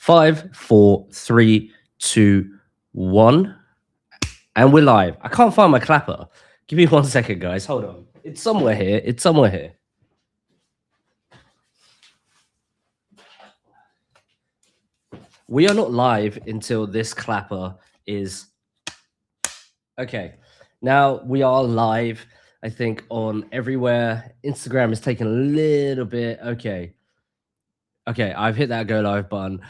Five, four, three, two, one. And we're live. I can't find my clapper. Give me 1 second, guys. Hold on. It's somewhere here. It's somewhere here. We are not live until this clapper is... Okay. Now we are live, I think, on everywhere. Instagram is taking a little bit. Okay. Okay, I've hit that go live button.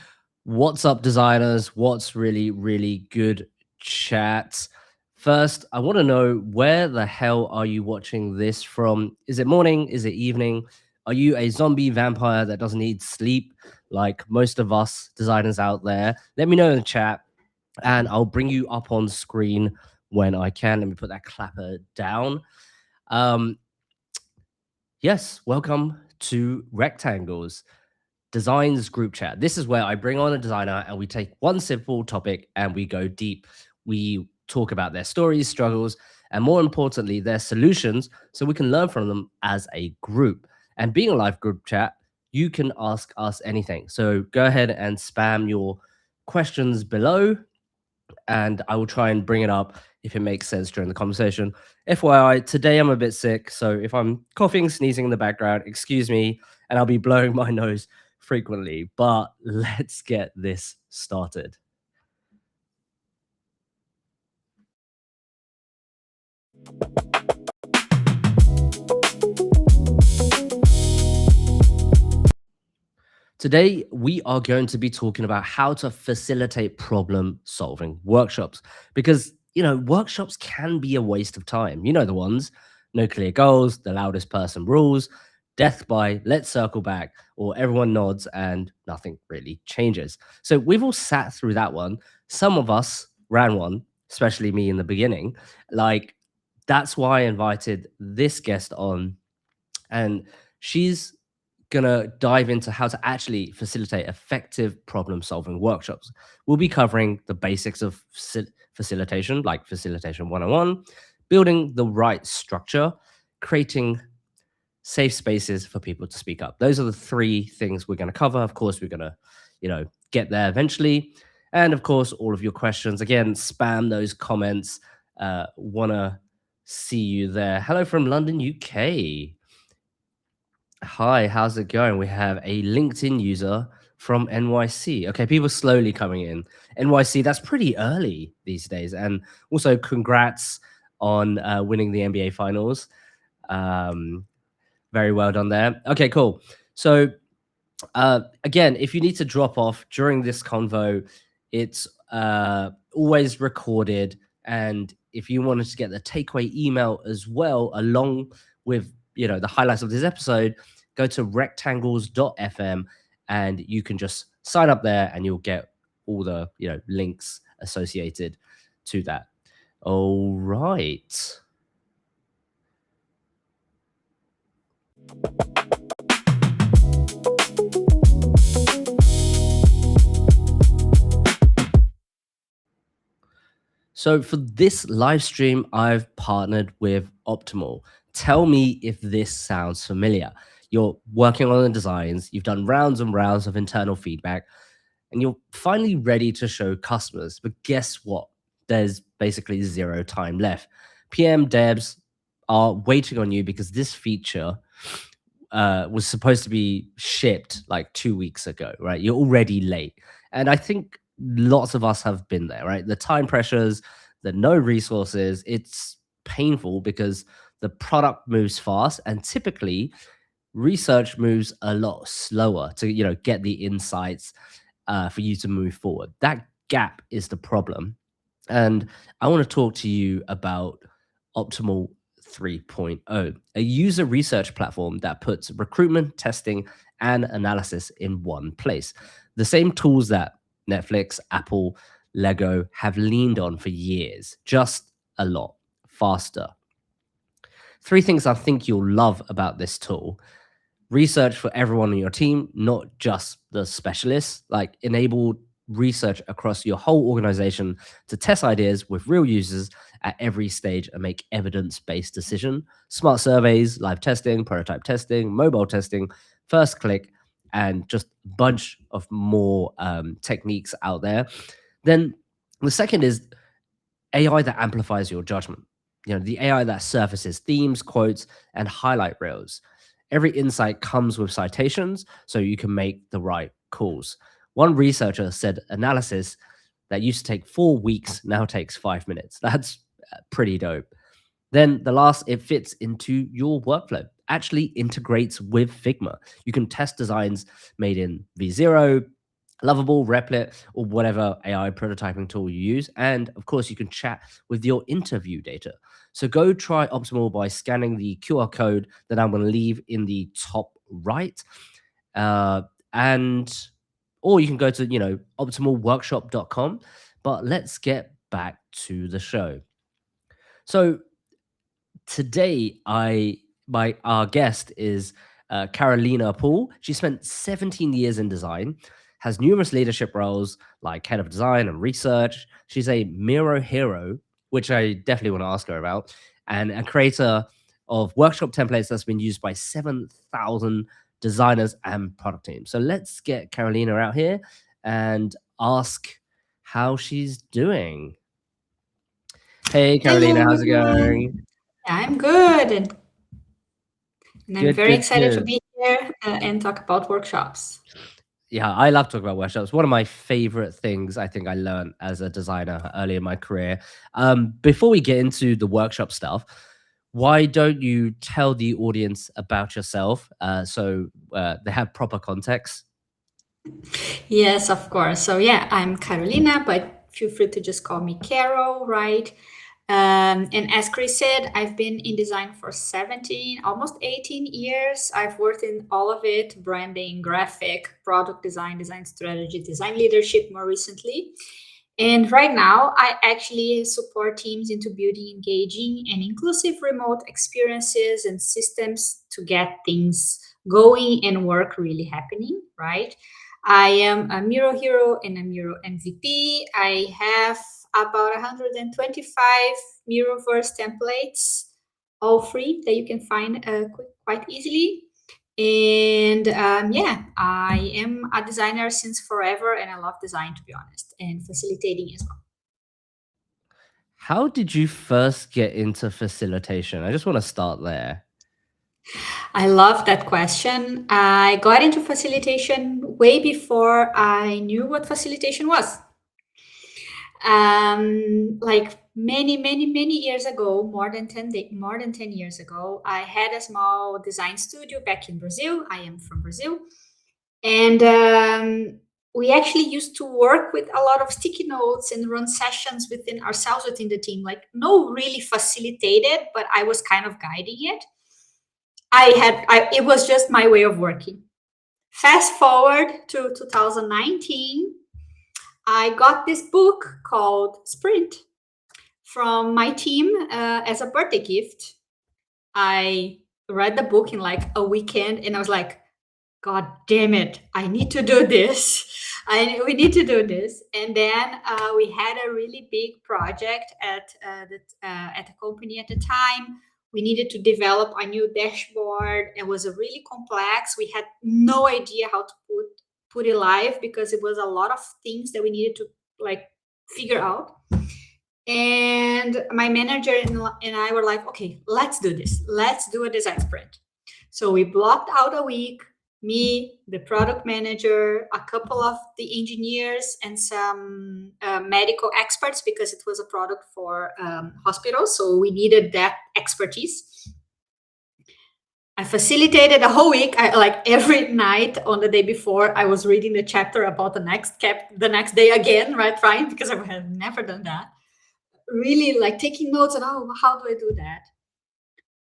What's up, designers? What's really good chat? First, I want to know, where the hell are you watching this from? Is it morning? Is it evening? Are you a zombie vampire that doesn't need sleep like most of us designers out there? Let me know in the chat and I'll bring you up on screen when I can. Let me put that clapper down. Yes, welcome to Rectangles Designs group chat. This is where I bring on a designer and we take one simple topic and we go deep. We talk about their stories, struggles, and more importantly, their solutions, so we can learn from them as a group. And being a live group chat, you can ask us anything. So go ahead and spam your questions below and I will try and bring it up if it makes sense during the conversation. FYI, today I'm a bit sick, so if I'm coughing, sneezing in the background, excuse me, and I'll be blowing my nose frequently, but let's get this started. Today, we are going to be talking about how to facilitate problem-solving workshops, because, workshops can be a waste of time. You know the ones: no clear goals, the loudest person rules, death by let's circle back, or everyone nods and nothing really changes. So we've all sat through that one. Some of us ran one, especially me in the beginning. That's why I invited this guest on, and she's gonna dive into how to actually facilitate effective problem-solving workshops. We'll be covering the basics of facilitation, like Facilitation 101, building the right structure, creating safe spaces for people to speak up. Those are the three things we're going to cover. Of course, we're going to, get there eventually. And of course, all of your questions, again, spam those comments. Want to see you there. Hello from London, UK. Hi, how's it going? We have a LinkedIn user from NYC. Okay, people slowly coming in. NYC, that's pretty early these days. And also, congrats on winning the NBA Finals. Very well done there. Okay, cool. So again, if you need to drop off during this convo, it's always recorded. And if you wanted to get the takeaway email as well, along with the highlights of this episode, go to rectangles.fm and you can just sign up there and you'll get all the links associated to that. All right. So for this live stream, I've partnered with Optimal. Tell me if this sounds familiar. You're working on the designs, you've done rounds and rounds of internal feedback, and you're finally ready to show customers. But guess what? There's basically zero time left. PM devs are waiting on you because this feature was supposed to be shipped like 2 weeks ago, right? You're already late. And I think lots of us have been there, right? The time pressures, the no resources, it's painful because the product moves fast and typically research moves a lot slower to get the insights for you to move forward. That gap is the problem. And I want to talk to you about Optimal 3.0, a user research platform that puts recruitment, testing, and analysis in one place. The same tools that Netflix, Apple, Lego have leaned on for years, just a lot faster. 3 things I think you'll love about this tool: research for everyone on your team, not just the specialists, like enable research across your whole organization to test ideas with real users at every stage and make evidence-based decision. Smart surveys, live testing, prototype testing, mobile testing, first click, and just a bunch of more techniques out there. Then the second is AI that amplifies your judgment. The AI that surfaces themes, quotes, and highlight reels. Every insight comes with citations, so you can make the right calls. One researcher said analysis that used to take 4 weeks now takes 5 minutes. That's pretty dope. Then the last, it fits into your workflow, actually integrates with Figma. You can test designs made in V0, Lovable, Replit, or whatever AI prototyping tool you use. And of course, you can chat with your interview data. So go try Optimal by scanning the QR code that I'm going to leave in the top right. Uh, and or you can go to, optimalworkshop.com. But let's get back to the show. So today my our guest is Carolina Poole. She spent 17 years in design, has numerous leadership roles like head of design and research. She's a Miro hero, which I definitely want to ask her about, and a creator of workshop templates that's been used by 7,000 designers and product teams. So let's get Carolina out here and ask how she's doing. Hey Carolina, Hello, how's it everyone. going? I'm good, and I'm Good, very good, excited to good. be here and talk about workshops. Yeah, I love talking about workshops. One of my favorite things I think I learned as a designer early in my career. Before we get into the workshop stuff, why don't you tell the audience about yourself so they have proper context? Yes, of course. So, yeah, I'm Carolina, but feel free to just call me Carol, right? And as Chris said, I've been in design for 17, almost 18 years. I've worked in all of it: branding, graphic, product design, design strategy, design leadership more recently. And right now, I actually support teams into building engaging and inclusive remote experiences and systems to get things going and work really happening, right? I am a Miro hero and a Miro MVP. I have about 125 Miroverse templates, all free, that you can find quite easily. And yeah, I am a designer since forever, and I love design, to be honest, and facilitating as well. How did you first get into facilitation? I just want to start there. I love that question. I got into facilitation way before I knew what facilitation was. Like many years ago, more than 10 years ago, I had a small design studio back in Brazil. I am from Brazil. And we actually used to work with a lot of sticky notes and run sessions within ourselves, within the team. Like, no really facilitated, but I was kind of guiding it. It was just my way of working. Fast forward to 2019, I got this book called Sprint from my team as a birthday gift. I read the book in like a weekend, and I was like, God damn it, I need to do this. We need to do this. And then we had a really big project at the company at the time. We needed to develop a new dashboard. It was a really complex. We had no idea how to put it live because it was a lot of things that we needed to like figure out. And my manager and I were like, okay, let's do this. Let's do a design sprint. So we blocked out a week, me, the product manager, a couple of the engineers, and some medical experts, because it was a product for hospitals. So we needed that expertise. I facilitated a whole week. Like every night on the day before, I was reading the chapter about the next day again, right? Trying, because I had never done that. Really like taking notes on, oh, how do I do that?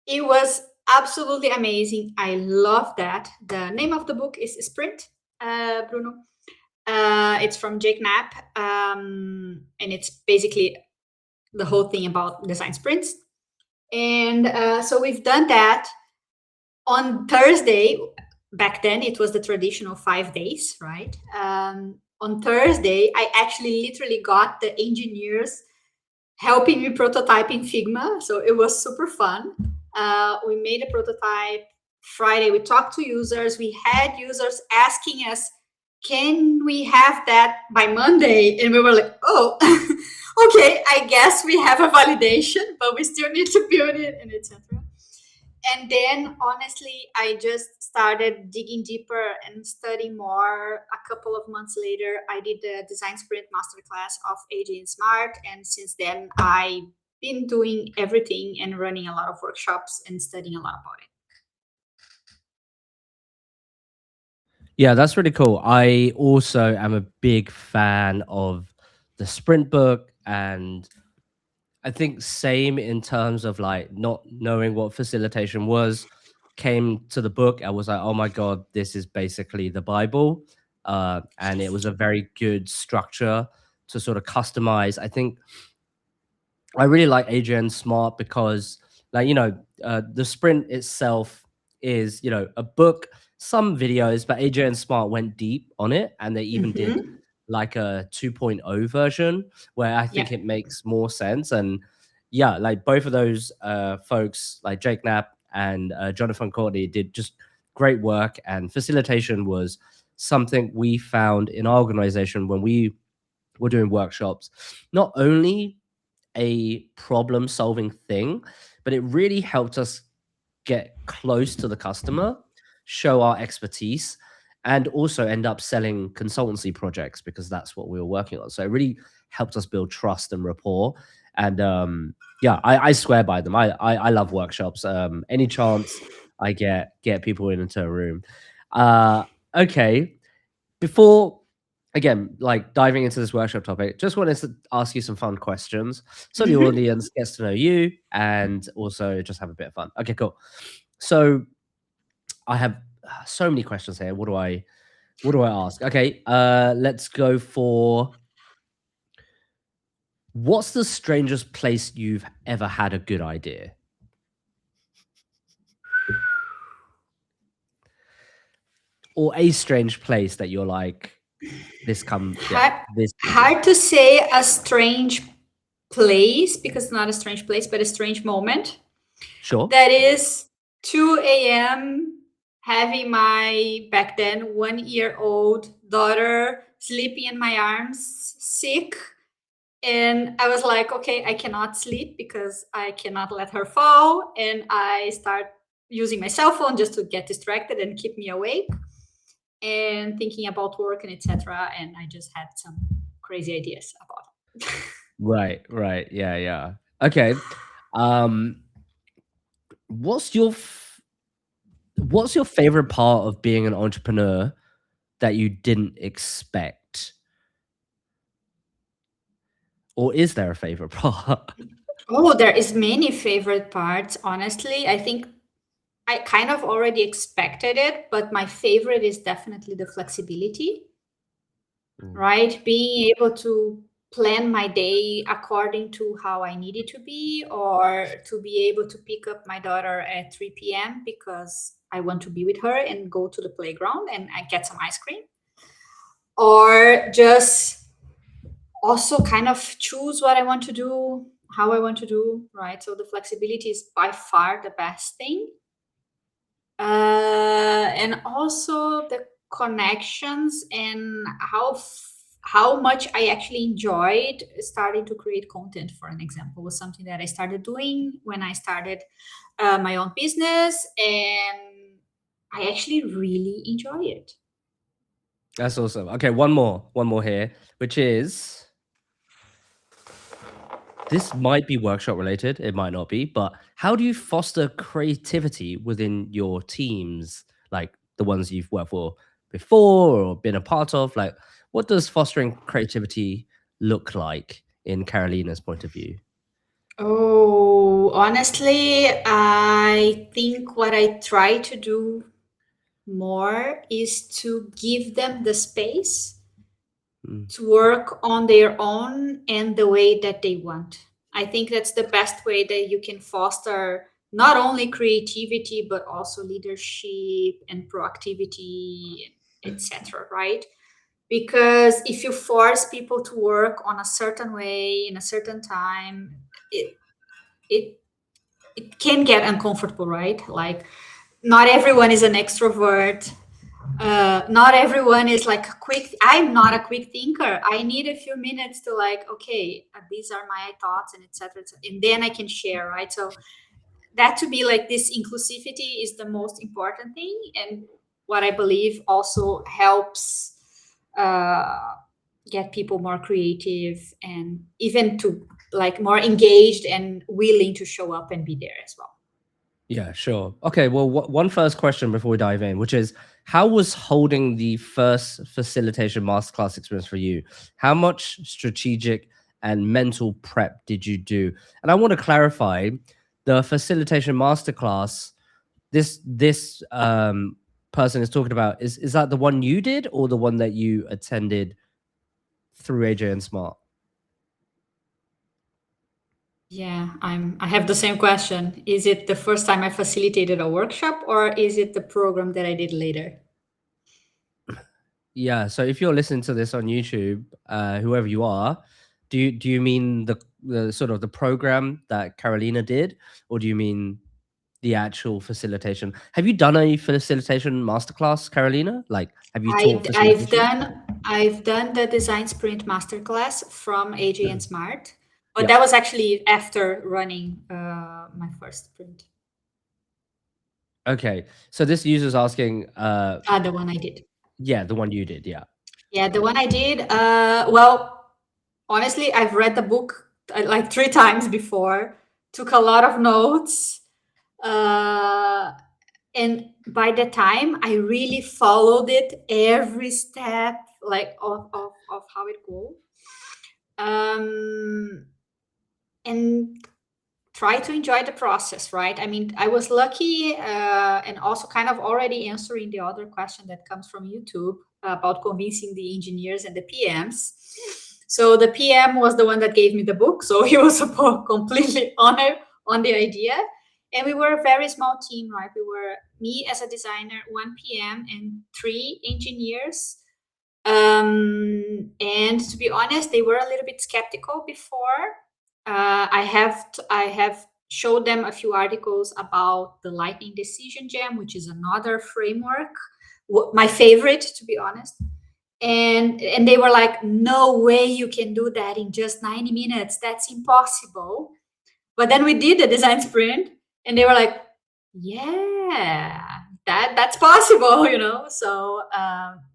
It was absolutely amazing. I love that. The name of the book is Sprint, Bruno. It's from Jake Knapp, and it's basically the whole thing about design sprints. And so we've done that on Thursday. Back then, it was the traditional 5 days, right? On Thursday, I actually literally got the engineers helping me prototype in Figma. So it was super fun. We made a prototype. Friday, we talked to users. We had users asking us, can we have that by Monday? And we were like, oh, okay, I guess we have a validation, but we still need to build it and etc. And then honestly, I just started digging deeper and studying more. A couple of months later, I did the design sprint masterclass of AJ and Smart. And since then, I've been doing everything and running a lot of workshops and studying a lot about it. Yeah, that's really cool. I also am a big fan of the sprint book, and I think same in terms of like not knowing what facilitation was, came to the book. I was like, oh my God, this is basically the Bible. And it was a very good structure to sort of customize. I think I really like Adrian Smart because, like, the sprint itself is, a book, some videos, but Adrian Smart went deep on it. And they even did Mm-hmm. like a 2.0 version where I Yeah. think it makes more sense. And yeah, like both of those folks, like Jake Knapp and Jonathan Courtney, did just great work. And facilitation was something we found in our organization when we were doing workshops. Not only a problem solving thing, but it really helped us get close to the customer, show our expertise, and also end up selling consultancy projects because that's what we were working on. So it really helped us build trust and rapport. And yeah, I swear by them. I love workshops. Any chance I get people into a room. Uh, okay, before again, like diving into this workshop topic, just wanted to ask you some fun questions so the Mm-hmm. audience gets to know you and also just have a bit of fun. Okay, cool. So I have so many questions here. What do I ask? Okay, let's go for what's the strangest place you've ever had a good idea? Or a strange place that you're like, yeah, Hard, this is it. hard to say a strange place because it's not a strange place, but a strange moment. Sure. That is 2 a.m. having my back then 1 year old daughter sleeping in my arms, sick. And I was like, okay, I cannot sleep because I cannot let her fall. And I start using my cell phone just to get distracted and keep me awake and thinking about work and etc. And I just had some crazy ideas about it. Right, right. Yeah, yeah. Okay. Um what's your what's your favorite part of being an entrepreneur that you didn't expect? Or is there a favorite part? Oh, there is many favorite parts. Honestly, I think I kind of already expected it, but my favorite is definitely the flexibility, Mm, right? Being able to plan my day according to how I need it to be, or to be able to pick up my daughter at 3 p.m. because I want to be with her and go to the playground and I get some ice cream, or just also kind of choose what I want to do, how I want to do, right? So the flexibility is by far the best thing. And also the connections and how much I actually enjoyed starting to create content. For an example, was something that I started doing when I started my own business, and I actually really enjoy it. that's awesome. Okay, one more here, which is this might be workshop related, it might not be, but how do you foster creativity within your teams, like the ones you've worked for before or been a part of? Like, what does fostering creativity look like in Carolina's point of view? Oh, honestly, I think what I try to do more is to give them the space Mm, to work on their own and the way that they want. I think that's the best way that you can foster not only creativity but also leadership and proactivity, etc. Right? Because if you force people to work on a certain way in a certain time, it it it can get uncomfortable, right? Like not everyone is an extrovert. Not everyone is like a quick. I'm not a quick thinker. I need a few minutes to like, okay, these are my thoughts and etc. And then I can share, right? So that to be like this inclusivity is the most important thing, and what I believe also helps uh, get people more creative and even to like more engaged and willing to show up and be there as well. Yeah, sure. Okay, well, one first question before we dive in, which is how was holding the first facilitation masterclass experience for you? How much strategic and mental prep did you do? And I want to clarify the facilitation masterclass. This person is talking about is that the one you did or the one that you attended through AJ and Smart? Yeah, I have the same question. Is it the first time I facilitated a workshop or is it the program that I did later? Yeah, so if you're listening to this on YouTube, whoever you are, do you mean the sort of the program that Carolina did, or do you mean the actual facilitation? Have you done a facilitation masterclass, Carolina? Like, have you taught facilitation? I've done the design sprint masterclass from AJ and Smart, but Yeah. that was actually after running my first sprint. Okay. So this user's asking, The one I did. yeah, the one you did. Yeah. Yeah, the one I did. Well, honestly, I've read the book like 3 times before. Took a lot of notes. Uh, and by the time I really followed it every step like of how it goes, and try to enjoy the process, right? I mean, I was lucky, and also kind of already answering the other question that comes from YouTube about convincing the engineers and the PMs. So the PM was the one that gave me the book, so he was completely on it, on the idea. And we were a very small team, right? We were me as a designer, one PM, and 3 engineers. And to be honest, they were a little bit skeptical before. I have showed them a few articles about the Lightning Decision Jam, which is another framework, my favorite, to be honest. And they were like, "No way you can do that in just 90 minutes. That's impossible." But then we did the design sprint, and they were like, "Yeah, that's possible," you know. So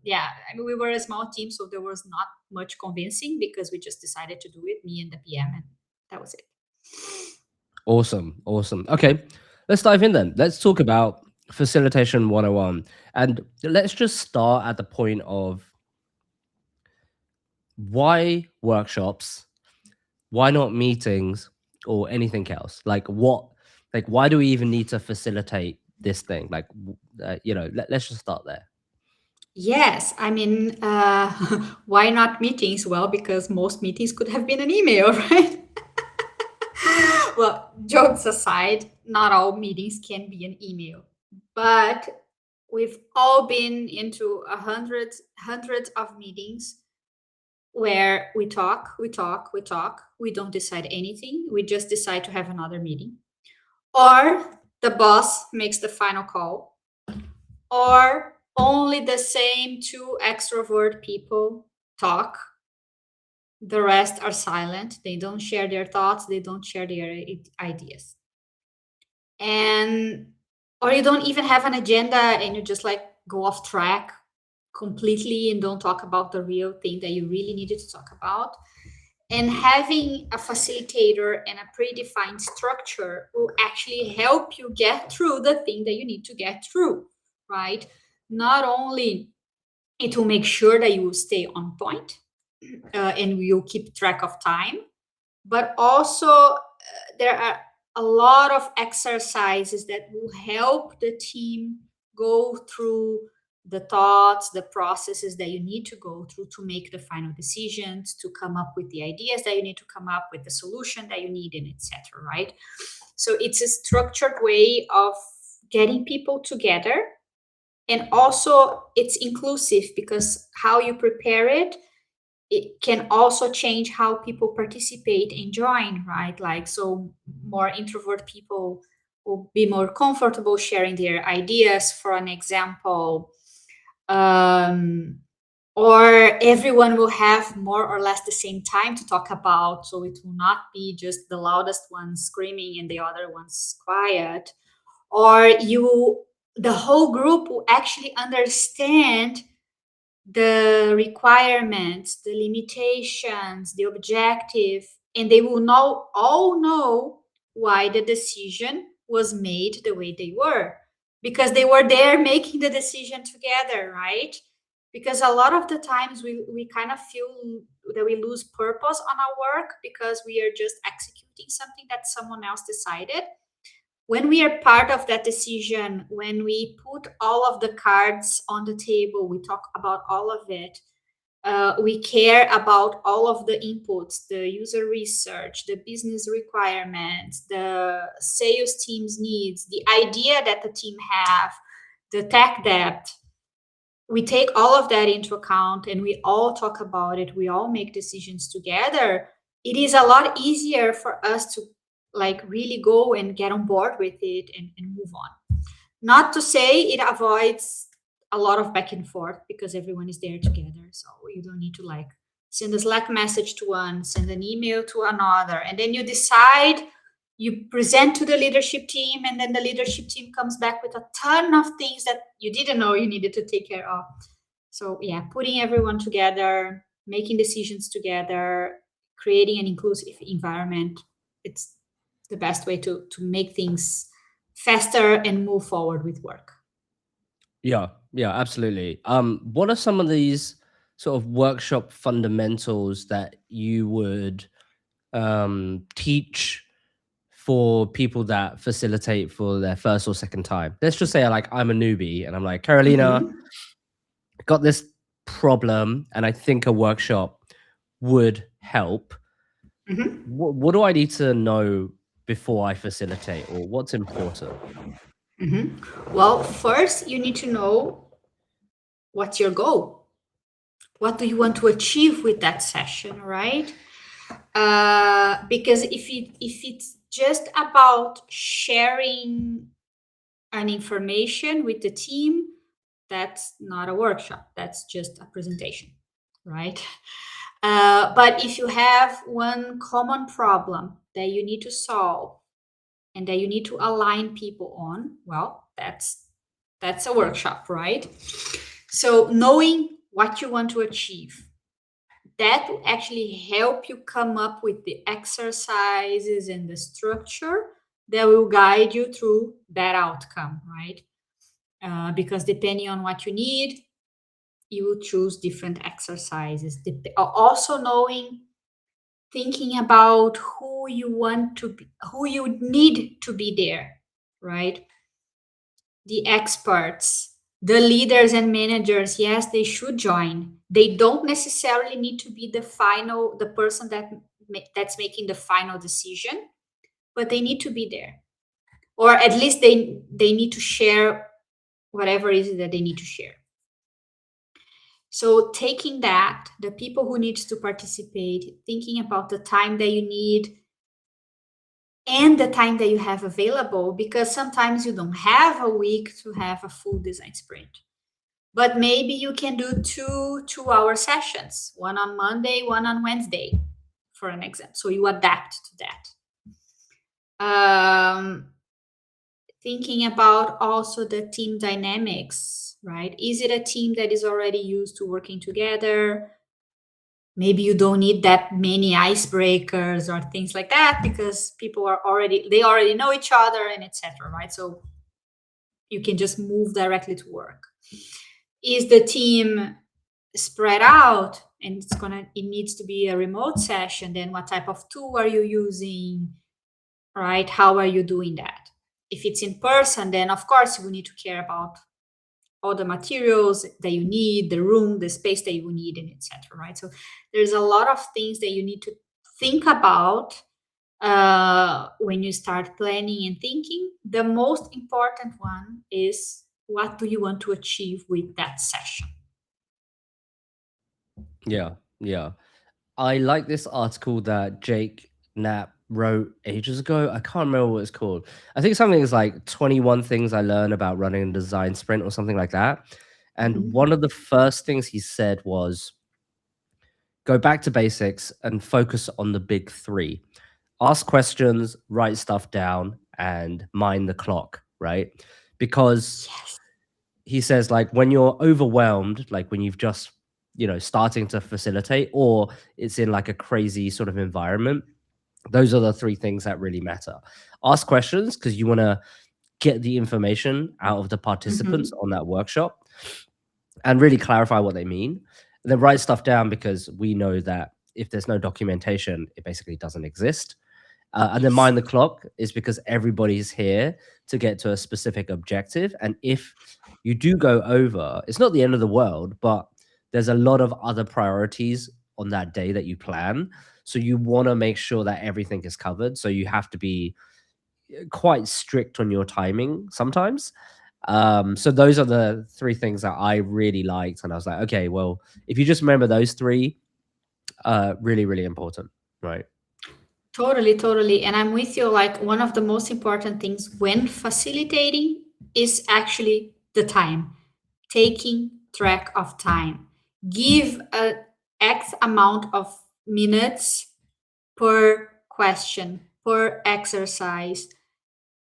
yeah, I mean, we were a small team, so there was not much convincing because we just decided to do it, me and the PM, and that was it. Awesome. Awesome. Okay. Let's dive in then. Let's talk about facilitation 101. And let's just start at the point of why workshops, why not meetings or anything else? Like why do we even need to facilitate this thing? Like, let's just start there. Yes, I mean, why not meetings? Well, because most meetings could have been an email, right? Well, jokes aside, not all meetings can be an email, but we've all been into hundreds of meetings where we talk, we talk, we talk, we don't decide anything, we just decide to have another meeting, or the boss makes the final call, or only the same 2 extrovert people talk, the rest are silent, they don't share their thoughts, they don't share their ideas. And or you don't even have an agenda and you just like go off track completely and don't talk about the real thing that you really needed to talk about. And having a facilitator and a predefined structure will actually help you get through the thing that you need to get through, right? Not only it will make sure that you will stay on point, and you'll keep track of time, but also there are a lot of exercises that will help the team go through the thoughts, the processes that you need to go through to make the final decisions, to come up with the ideas that you need to come up with, the solution that you need, and etc. Right? So it's a structured way of getting people together, and also it's inclusive because how you prepare it can also change how people participate and join, right? Like, so more introvert people will be more comfortable sharing their ideas. For an example, um, or everyone will have more or less the same time to talk about, so it will not be just the loudest one screaming and the other one's quiet. Or the whole group will actually understand the requirements, the limitations, the objective, and they will all know why the decision was made the way they were, because they were there making the decision together, right? Because a lot of the times we kind of feel that we lose purpose on our work because we are just executing something that someone else decided. When we are part of that decision, when we put all of the cards on the table, we talk about all of it. We care about all of the inputs, the user research, the business requirements, the sales team's needs, the idea that the team have, the tech debt. We take all of that into account and we all talk about it. We all make decisions together. It is a lot easier for us to like really go and get on board with it and move on. Not to say it avoids a lot of back and forth because everyone is there together. So you don't need to like send a Slack message to one, send an email to another, and then you decide, you present to the leadership team, and then the leadership team comes back with a ton of things that you didn't know you needed to take care of. So yeah, putting everyone together, making decisions together, creating an inclusive environment, it's the best way to make things faster and move forward with work. Yeah, yeah, absolutely. What are some of these sort of workshop fundamentals that you would teach for people that facilitate for their first or second time? Let's just say like I'm a newbie and I'm like, Carolina, Mhm. got this problem and I think a workshop would help. Mhm. What do I need to know before I facilitate, or what's important? Mhm. Well, first you need to know what's your goal. What do you want to achieve with that session, right? Because if it's just about sharing an information with the team, that's not a workshop. That's just a presentation, right? But if you have one common problem that you need to solve and that you need to align people on, well, that's a workshop, right? So knowing what you want to achieve, that will actually help you come up with the exercises and the structure that will guide you through that outcome, right? Because depending on what you need, you will choose different exercises. Also knowing, thinking about who you want to be, who you need to be there, right? The experts, the leaders and managers, yes, they should join. They don't necessarily need to be the person that's making the final decision, but they need to be there, or at least they need to share whatever it is that they need to share. So taking that, the people who needs to participate, thinking about the time that you need and the time that you have available, because sometimes you don't have a week to have a full design sprint. But maybe you can do 2 2-hour sessions, one on Monday, one on Wednesday, for an example. So you adapt to that. Thinking about also the team dynamics, right? Is it a team that is already used to working together? Maybe you don't need that many icebreakers or things like that because they already know each other and etc. Right? So you can just move directly to work. Is the team spread out and it needs to be a remote session? Then what type of tool are you using? Right? How are you doing that? If it's in person, then of course you need to care about all the materials that you need, the room, the space that you need, and etc. Right? So there's a lot of things that you need to think about when you start planning and thinking. The most important one is, what do you want to achieve with that session? Yeah, yeah. I like this article that Jake Knapp wrote ages ago. I can't remember what it's called. I think something is like 21 things I learned about running a design sprint or something like that. And Mhm. one of the first things he said was go back to basics and focus on the big three. Ask questions, write stuff down, and mind the clock, right? Because Yes. he says, like, when you're overwhelmed, like when you've just, starting to facilitate, or it's in like a crazy sort of environment, those are the three things that really matter. Ask questions because you want to get the information out of the participants Mhm. on that workshop and really clarify what they mean. And then write stuff down because we know that if there's no documentation, it basically doesn't exist. And then Yes. mind the clock is because everybody's here to get to a specific objective. And if you do go over, it's not the end of the world, but there's a lot of other priorities on that day that you plan. So you want to make sure that everything is covered. So you have to be quite strict on your timing sometimes. So those are the three things that I really liked. And I was like, okay, well, if you just remember those three, really, really important. Right. Totally, totally. And I'm with you. Like, one of the most important things when facilitating is actually the time, taking track of time. Give a X amount of minutes per question, per exercise.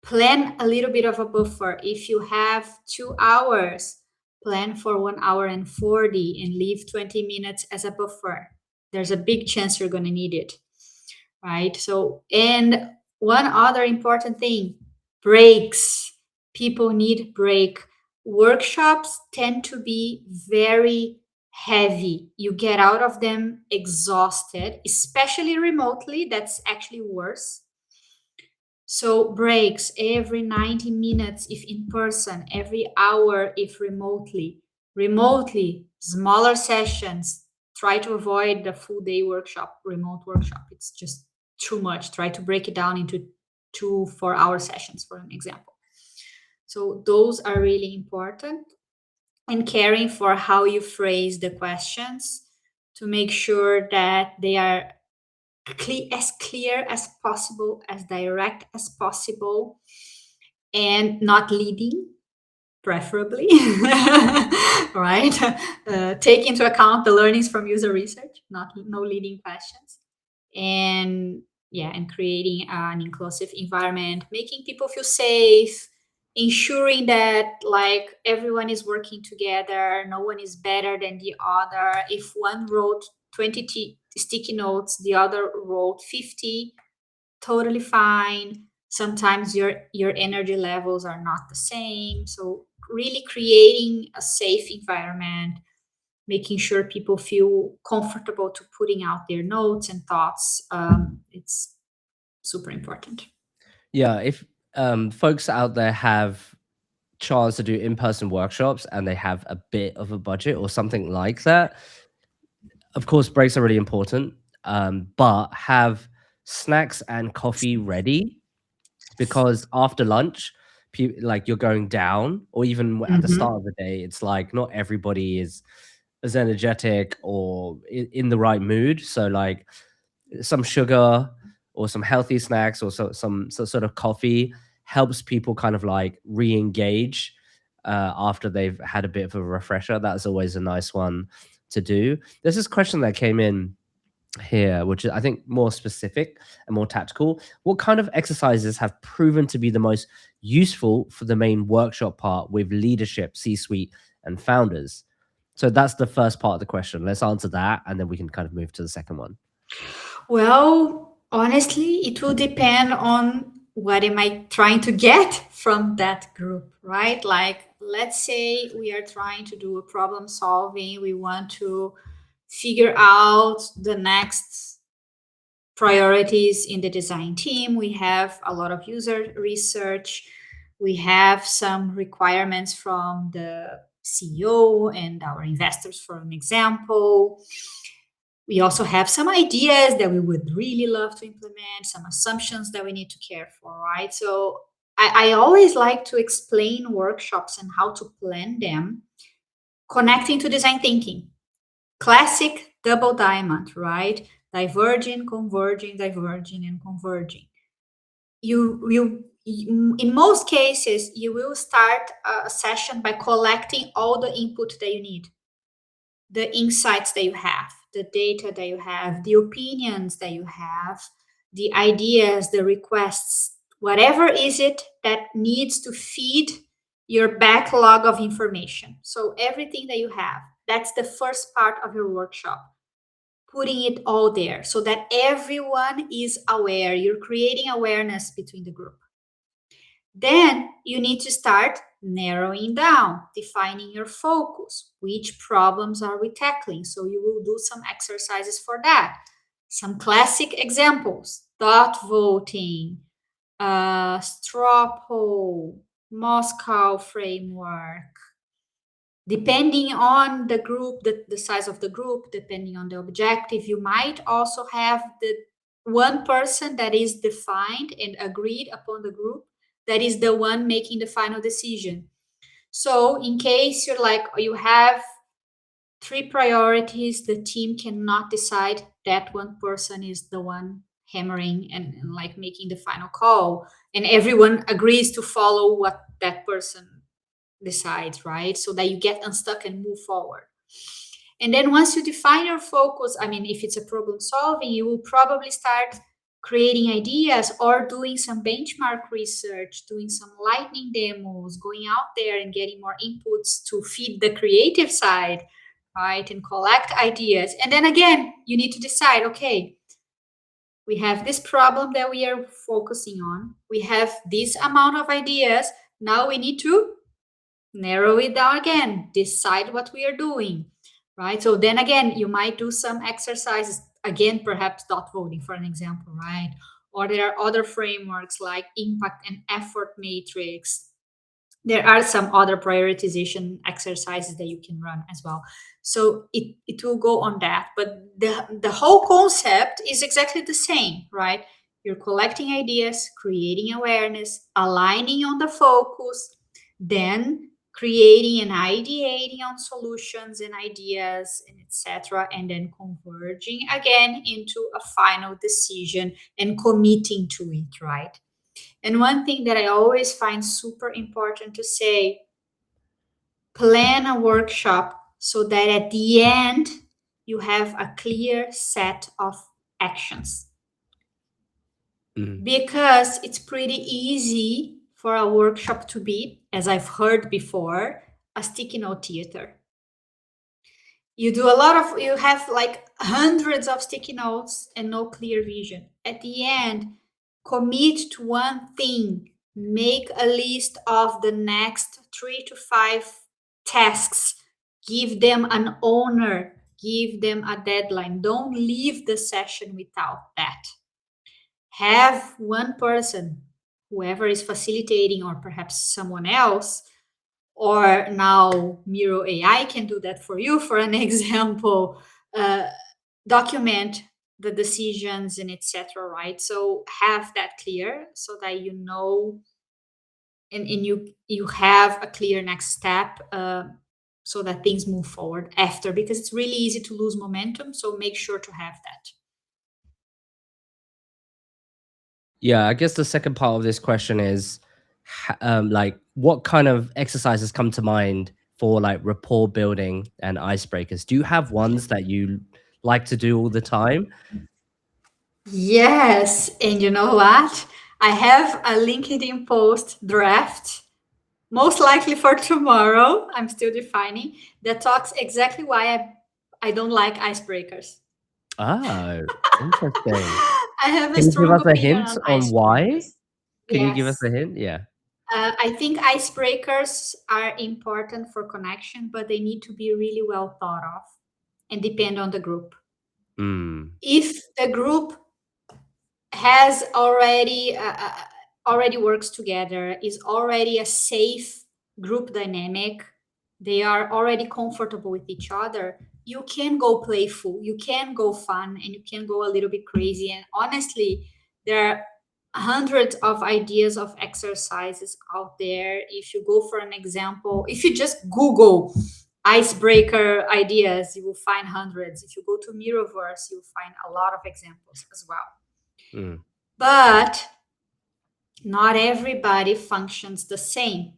Plan a little bit of a buffer. If you have 2 hours, plan for 1 hour and 40 and leave 20 minutes as a buffer. There's a big chance you're going to need it, right? So, and one other important thing, breaks. People need break. Workshops tend to be very heavy. You get out of them exhausted, especially remotely. That's actually worse. So breaks every 90 minutes if in person, every hour if remotely. Remotely, smaller sessions. Try to avoid the full day workshop, remote workshop. It's just too much. Try to break it down into 2 4 hour sessions, for an example. So those are really important. And caring for how you phrase the questions to make sure that they are clear as possible, as direct as possible, and not leading, preferably. Right? Take into account the learnings from user research, not no leading questions, and yeah, and creating an inclusive environment, making people feel safe, ensuring that like everyone is working together, no one is better than the other. If one wrote 20 sticky notes, the other wrote 50, totally fine. Sometimes your energy levels are not the same. So really creating a safe environment, making sure people feel comfortable to putting out their notes and thoughts. It's super important. Yeah. If folks out there have chance to do in-person workshops and they have a bit of a budget or something like that, of course, breaks are really important, but have snacks and coffee ready because after lunch, like you're going down, or even at the start Mhm. of the day, it's like not everybody is as energetic or in the right mood. So, like, some sugar or some healthy snacks or some sort of coffee helps people kind of like re-engage after they've had a bit of a refresher. That's always a nice one to do. There's this question that came in here, which is, I think, more specific and more tactical. What kind of exercises have proven to be the most useful for the main workshop part with leadership, C-suite, and founders? So that's the first part of the question. Let's answer that, and then we can kind of move to the second one. Well, honestly, it will depend on what am I trying to get from that group, right? Like, let's say we are trying to do a problem solving, we want to figure out the next priorities in the design team. We have a lot of user research. We have some requirements from the CEO and our investors, for an example. We also have some ideas that we would really love to implement, some assumptions that we need to care for, right? So I always like to explain workshops and how to plan them, connecting to design thinking. Classic double diamond, right? diverging, converging, diverging, and converging. In most cases, you will start a session by collecting all the input that you need, the insights that you have, the data that you have, the opinions that you have, the ideas, the requests, whatever is it that needs to feed your backlog of information. So everything that you have, that's the first part of your workshop. Putting it all there so that everyone is aware. You're creating awareness between the group. Then you need to start narrowing down, defining your focus. Which problems are we tackling? So you will do some exercises for that. Some classic examples: dot voting, straw poll, Moscow framework. Depending on the group, the size of the group, depending on the objective, you might also have the one person that is defined and agreed upon the group that is the one making the final decision. So in case you're like, you have three priorities, the team cannot decide, that one person is the one hammering and like making the final call, and everyone agrees to follow what that person decides, right? So that you get unstuck and move forward. And then once you define your focus, I mean, if it's a problem solving, you will probably start creating ideas or doing some benchmark research, doing some lightning demos, going out there and getting more inputs to feed the creative side, right? And collect ideas. And then again, you need to decide, okay, we have this problem that we are focusing on. We have this amount of ideas. Now we need to narrow it down again, decide what we are doing, right? So then again, you might do some exercises, again, perhaps dot voting for an example, right? Or there are other frameworks like impact and effort matrix. There are some other prioritization exercises that you can run as well. So it will go on that. But the whole concept is exactly the same, right? You're collecting ideas, creating awareness, aligning on the focus, then creating and ideating on solutions and ideas and etc., and then converging again into a final decision and committing to it, right? And one thing that I always find super important to say: plan a workshop so that at the end you have a clear set of actions. Because it's pretty easy for a workshop to be, as I've heard before, a sticky note theater. You have like hundreds of sticky notes and no clear vision. At the end, commit to one thing, make a list of the next 3 to 5 tasks, give them an owner, give them a deadline. Don't leave the session without that. Have one person, whoever is facilitating, or perhaps someone else, or now Miro AI can do that for you, for an example, document the decisions and etc., right? So have that clear so that you know, and you have a clear next step, so that things move forward after, because it's really easy to lose momentum. So make sure to have that. Yeah, I guess the second part of this question is, like, what kind of exercises come to mind for like rapport building and icebreakers? Do you have ones that you like to do all the time? Yes, and you know what? I have a LinkedIn post draft, most likely for tomorrow. I'm still defining, that talks exactly why I don't like icebreakers. Ah, interesting. I have a Can you give strong us a opinion hint on on why? icebreakers. Can you give us Yes. a hint? Yeah. I think icebreakers are important for connection, but they need to be really well thought of and depend on the group. Mm. If the group has already works together, is already a safe group dynamic, they are already comfortable with each other, you can go playful, you can go fun, and you can go a little bit crazy. And honestly, there are hundreds of ideas of exercises out there. If you go for an example, if you just Google icebreaker ideas, you will find hundreds. If you go to Mirrorverse, you'll find a lot of examples as well. Mm. But not everybody functions the same.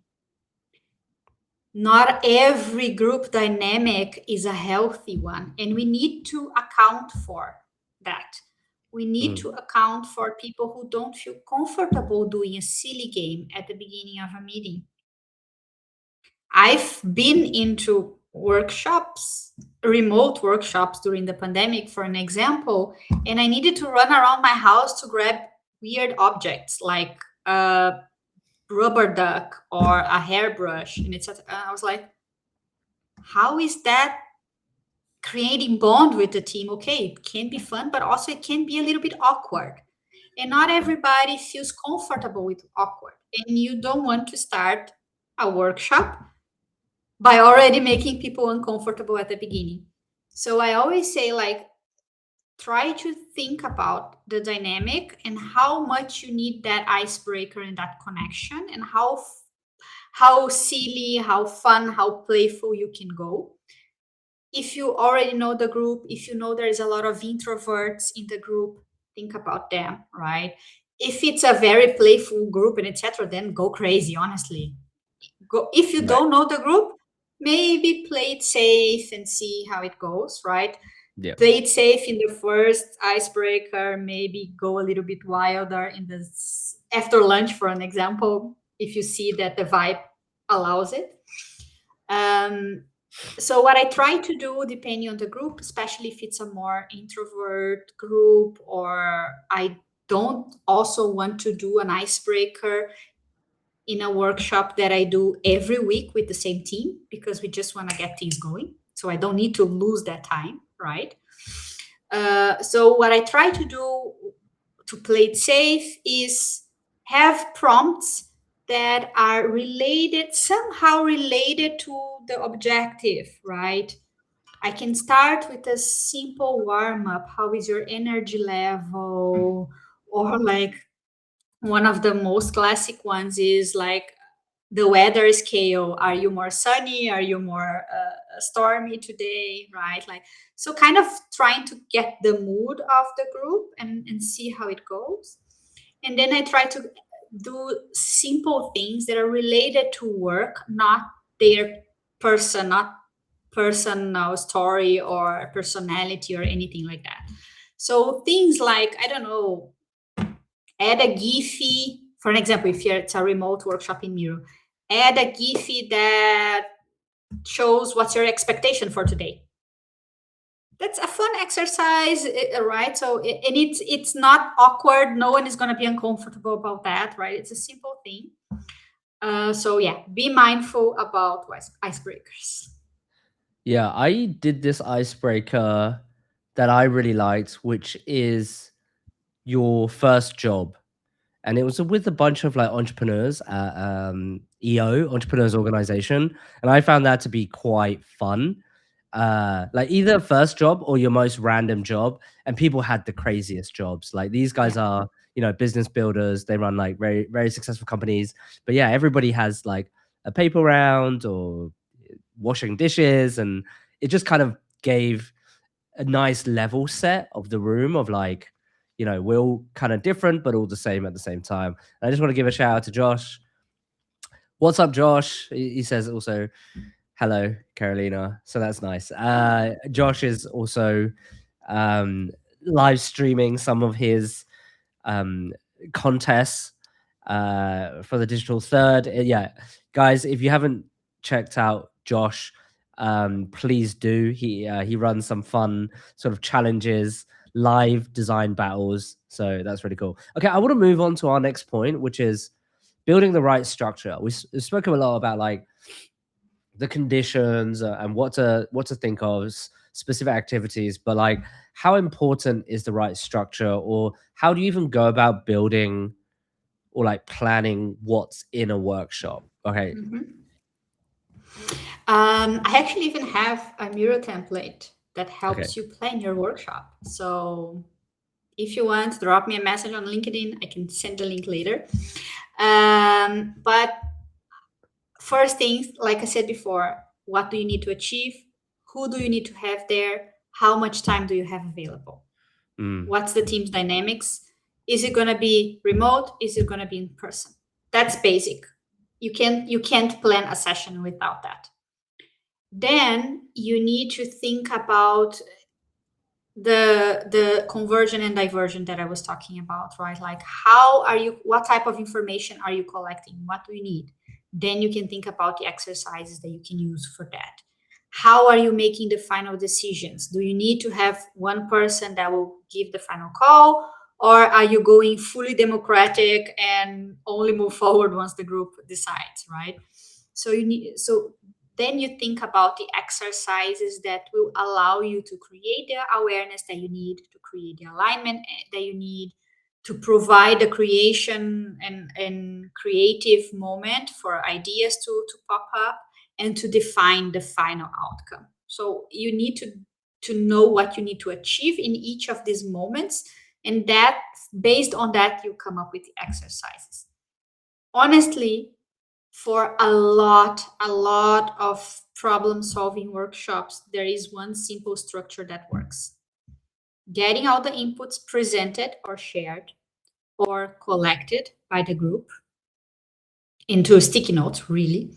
Not every group dynamic is a healthy one, and we need to account for that. We need Mm. to account for people who don't feel comfortable doing a silly game at the beginning of a meeting. I've been into workshops, remote workshops during the pandemic, for an example, and I needed to run around my house to grab weird objects like a rubber duck or a hairbrush, and it's. I was like, how is that creating bond with the team? Okay, it can be fun, but also it can be a little bit awkward, and not everybody feels comfortable with awkward, and you don't want to start a workshop by already making people uncomfortable at the beginning. So I always say, like, try to think about the dynamic and how much you need that icebreaker and that connection, and how silly, how fun, how playful you can go. If you already know the group, if you know there is a lot of introverts in the group, think about them, right? If it's a very playful group and etc., then go crazy, honestly. Go, if you Right. don't know the group, maybe play it safe and see how it goes, right? Yeah. Play it safe in the first icebreaker, maybe go a little bit wilder in the after lunch, for an example, if you see that the vibe allows it. um, so what I try to do, depending on the group, especially if it's a more introvert group, or I don't also want to do an icebreaker in a workshop that I do every week with the same team, because we just want to get things going. So I don't need to lose that time, right? So what I try to do to play it safe is have prompts that are related, somehow related to the objective, right? I can start with a simple warm up. How is your energy level? Or like, one of the most classic ones is like the weather scale. Are you more sunny? Are you more stormy today? Right? Like, so kind of trying to get the mood of the group, and see how it goes. And then I try to do simple things that are related to work, not their not personal story or personality or anything like that. So things like, I don't know, add a Giphy, for an example, if it's a remote workshop in Miro, add a Giphy that shows what's your expectation for today. That's a fun exercise, right? So, and it's not awkward. No one is going to be uncomfortable about that, right? It's a simple thing. So yeah, be mindful about icebreakers. Yeah, I did this icebreaker that I really liked, which is your first job. And it was with a bunch of like entrepreneurs at EO, Entrepreneurs Organization. And I found that to be quite fun. Like either first job or your most random job. And people had the craziest jobs. Like these guys Yeah. are, business builders. They run like very, very successful companies. But yeah, everybody has like a paper round or washing dishes. And it just kind of gave a nice level set of the room of like, we're all kind of different, but all the same at the same time. And I just want to give a shout out to Josh. What's up, Josh? He says also, hello, Carolina. So that's nice. Josh is also um, live streaming some of his um, contests for the digital third. Yeah, guys, if you haven't checked out Josh, please do. He runs some fun sort of challenges, live design battles. So that's really cool. Okay, I want to move on to our next point, which is building the right structure. We've spoken a lot about like the conditions and what to think of specific activities, but like how important is the right structure, or how do you even go about building or like planning what's in a workshop? Okay. Mhm. I actually even have a Miro template that Okay. helps you plan your workshop. So if you want, drop me a message on LinkedIn. I can send the link later. But first things, like I said before, what do you need to achieve, who do you need to have there, how much time do you have available, Mm, what's the team's dynamics, is it going to be remote, is it going to be in person. That's basic. You can't plan a session without that. Then you need to think about the conversion and diversion that I was talking about, right? Like, what type of information are you collecting, what do you need? Then you can think about the exercises that you can use for that. How are you making the final decisions? Do you need to have one person that will give the final call, or are you going fully democratic and only move forward once the group decides, right? So then you think about the exercises that will allow you to create the awareness that you need, to create the alignment that you need, to provide the creation and creative moment for ideas to pop up, and to define the final outcome. So you need to know what you need to achieve in each of these moments, and that, based on that, you come up with the exercises. Honestly, for a lot of problem solving workshops, there is one simple structure that works: getting all the inputs presented or shared or collected by the group into sticky notes, really,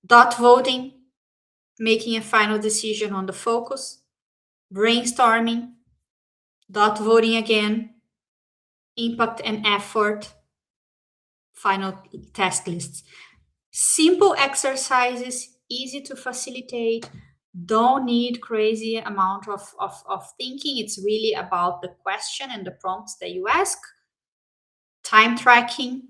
dot voting, making a final decision on the focus, brainstorming, dot voting again, impact and effort, final task lists. Simple exercises, easy to facilitate, don't need crazy amount of thinking. It's really about the question and the prompts that you ask, time tracking,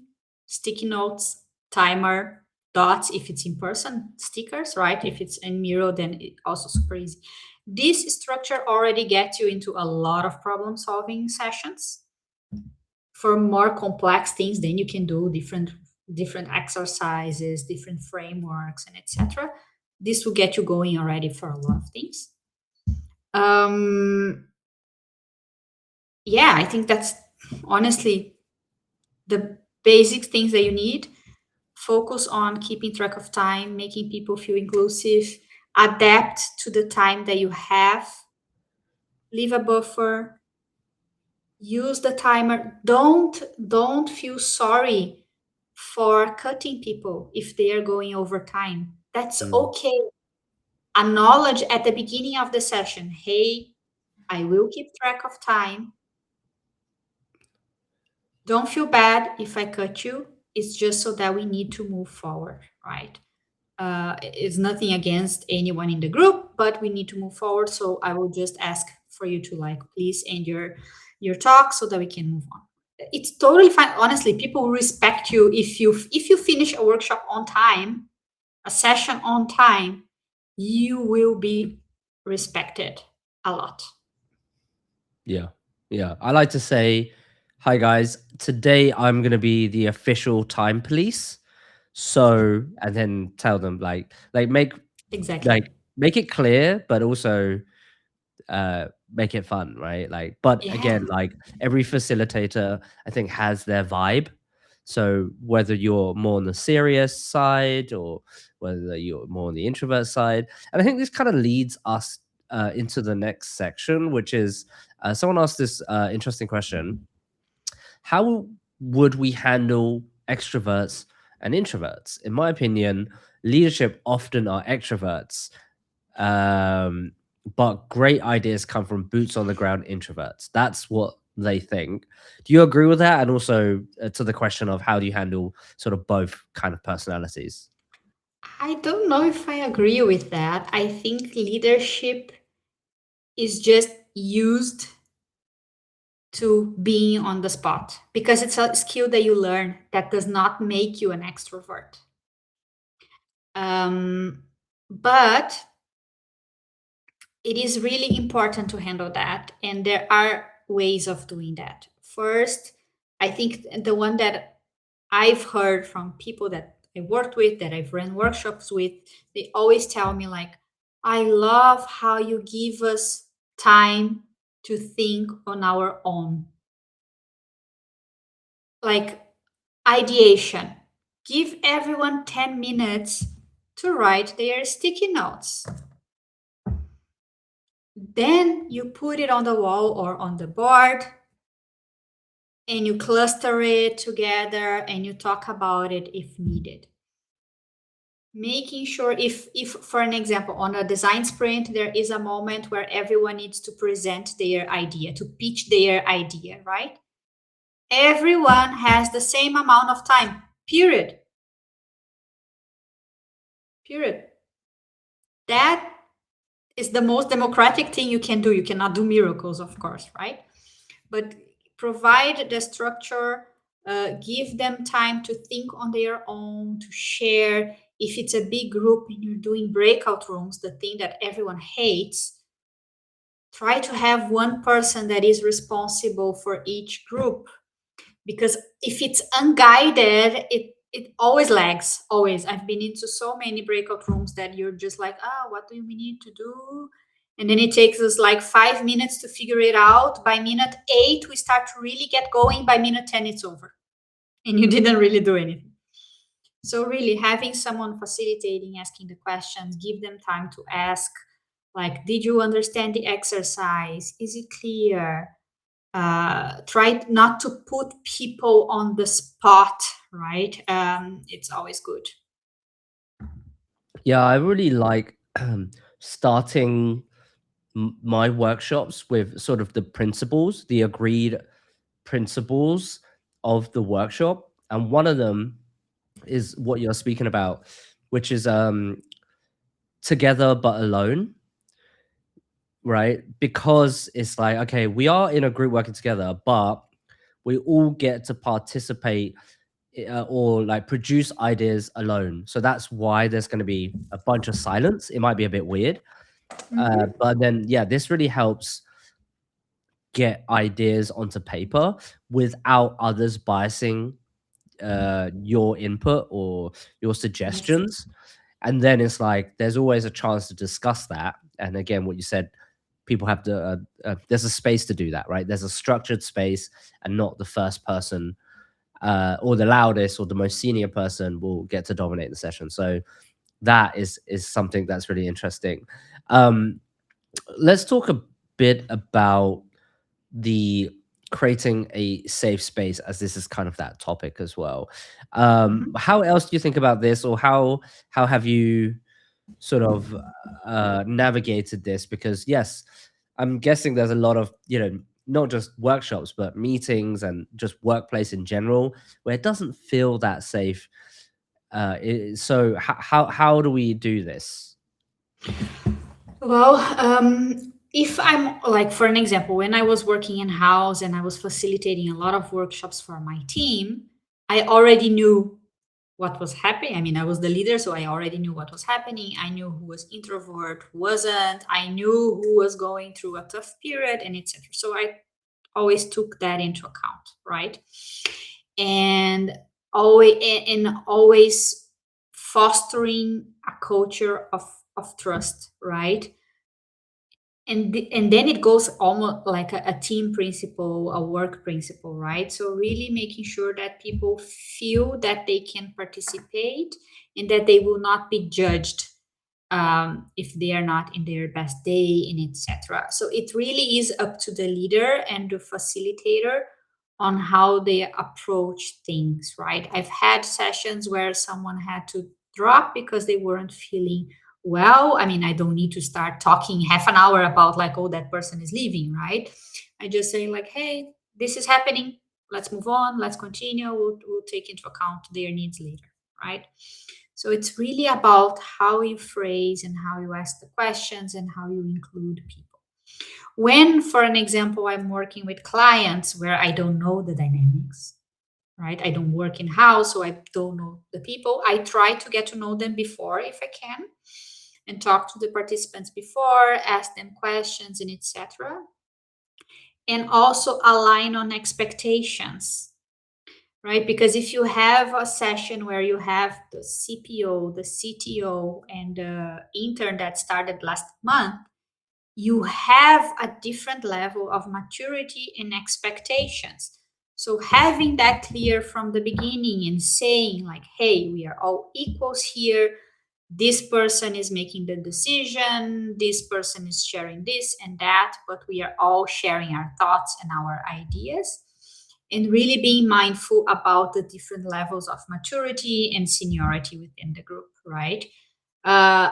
sticky notes, timer, dots if it's in person, stickers, right? If it's in Miro, then it also super easy. This structure already gets you into a lot of problem solving sessions. For more complex things, then you can do different exercises, different frameworks, and etc. This will get you going already for a lot of things. um yeah, I think that's honestly the basic things that you need. Focus on keeping track of time, making people feel inclusive, adapt to the time that you have, leave a buffer, use the timer. Don't feel sorry for cutting people if they are going over time. That's mm. okay. Acknowledge at the beginning of the session, hey, I will keep track of time. Don't feel bad if I cut you. It's just so that we need to move forward, right? It's nothing against anyone in the group, but we need to move forward. So I will just ask for you to, like, please end your talk so that we can move on. It's totally fine. Honestly, people will respect you if you finish a workshop on time, a session on time. You will be respected a lot. Yeah. Yeah. I like to say, hi guys, today I'm going to be the official time police. So, and then tell them like Exactly. like make it clear, but also make it fun, right? Like, but Yeah. again, like every facilitator I think has their vibe. So whether you're more on the serious side or whether you're more on the introvert side, and I think this kind of leads us into the next section, which is someone asked this interesting question: how would we handle extroverts and introverts? In my opinion, leadership often are extroverts, um, but great ideas come from boots on the ground introverts. That's what they think. Do you agree with that? And also to the question of how do you handle sort of both kind of personalities? I don't know if I agree with that. I think leadership is just used to being on the spot because it's a skill that you learn that does not make you an extrovert. But it is really important to handle that, and there are ways of doing that. First, I think the one that I've heard from people that I worked with, that I've ran workshops with, they always tell me, like, I love how you give us time to think on our own. Like, ideation. Give everyone 10 minutes to write their sticky notes. Then you put it on the wall or on the board and you cluster it together and you talk about it if needed. Making sure if for an example, on a design sprint, there is a moment where everyone needs to present their idea, to pitch their idea, right? Everyone has the same amount of time, period. Period. That is the most democratic thing you can do. You cannot do miracles, of course, right? But provide the structure, give them time to think on their own, to share. If it's a big group and you're doing breakout rooms, the thing that everyone hates, try to have one person that is responsible for each group, because if it's unguided, it always lags. Always. I've been into so many breakout rooms that you're just like, what do we need to do? And then it takes us like 5 minutes to figure it out. By minute 8 we start to really get going. By minute 10 it's over and you didn't really do anything. So really having someone facilitating, asking the questions, give them time to ask, like, did you understand the exercise? Is it clear? Try not to put people on the spot, right? It's always good. Yeah, I really like starting my workshops with sort of the principles, the agreed principles of the workshop. And one of them is what you're speaking about, which is together but alone, right? Because it's like, okay, we are in a group working together, but we all get to participate or like produce ideas alone. So that's why there's going to be a bunch of silence. It might be a bit weird. Mhm. But then, yeah, this really helps get ideas onto paper without others biasing your input or your Yes. suggestions. And then it's like there's always a chance to discuss that. And again, what you said, people have to there's a space to do that, right? There's a structured space, and not the first person or the loudest or the most senior person will get to dominate the session. So that is something that's really interesting. um let's talk a bit about the creating a safe space, as this is kind of that topic as well. Mhm. How else do you think about this, or how have you sort of navigated this? Because yes, I'm guessing there's a lot of, not just workshops but meetings and just workplace in general where it doesn't feel that safe. So how do we do this? Well, if I'm like, for an example, when I was working in house and I was facilitating a lot of workshops for my team, I already knew what was happening. I mean, I was the leader, so I already knew what was happening. I knew who was introvert, who wasn't. I knew who was going through a tough period, and etc. So I always took that into account, right? And always fostering a culture of trust, right? And then it goes almost like a team principle, a work principle, right? So really making sure that people feel that they can participate and that they will not be judged if they are not in their best day, and etc. So it really is up to the leader and the facilitator on how they approach things, right? I've had sessions where someone had to drop because they weren't feeling well. I mean, I don't need to start talking half an hour about like, oh, that person is leaving, right? I just say like, hey, this is happening. Let's move on. Let's continue. We'll take into account their needs later, right? So it's really about how you phrase and how you ask the questions and how you include people. When, for an example, I'm working with clients where I don't know the dynamics, right? I don't work in house, so I don't know the people. I try to get to know them before if I can and talk to the participants before, ask them questions and etc. And also align on expectations, right? Because if you have a session where you have the CPO, the CTO, and the intern that started last month, you have a different level of maturity and expectations. So having that clear from the beginning and saying like, hey, we are all equals here. this person is making the decision, this person is sharing this and that, but we are all sharing our thoughts and our ideas, and really being mindful about the different levels of maturity and seniority within the group, right? Uh,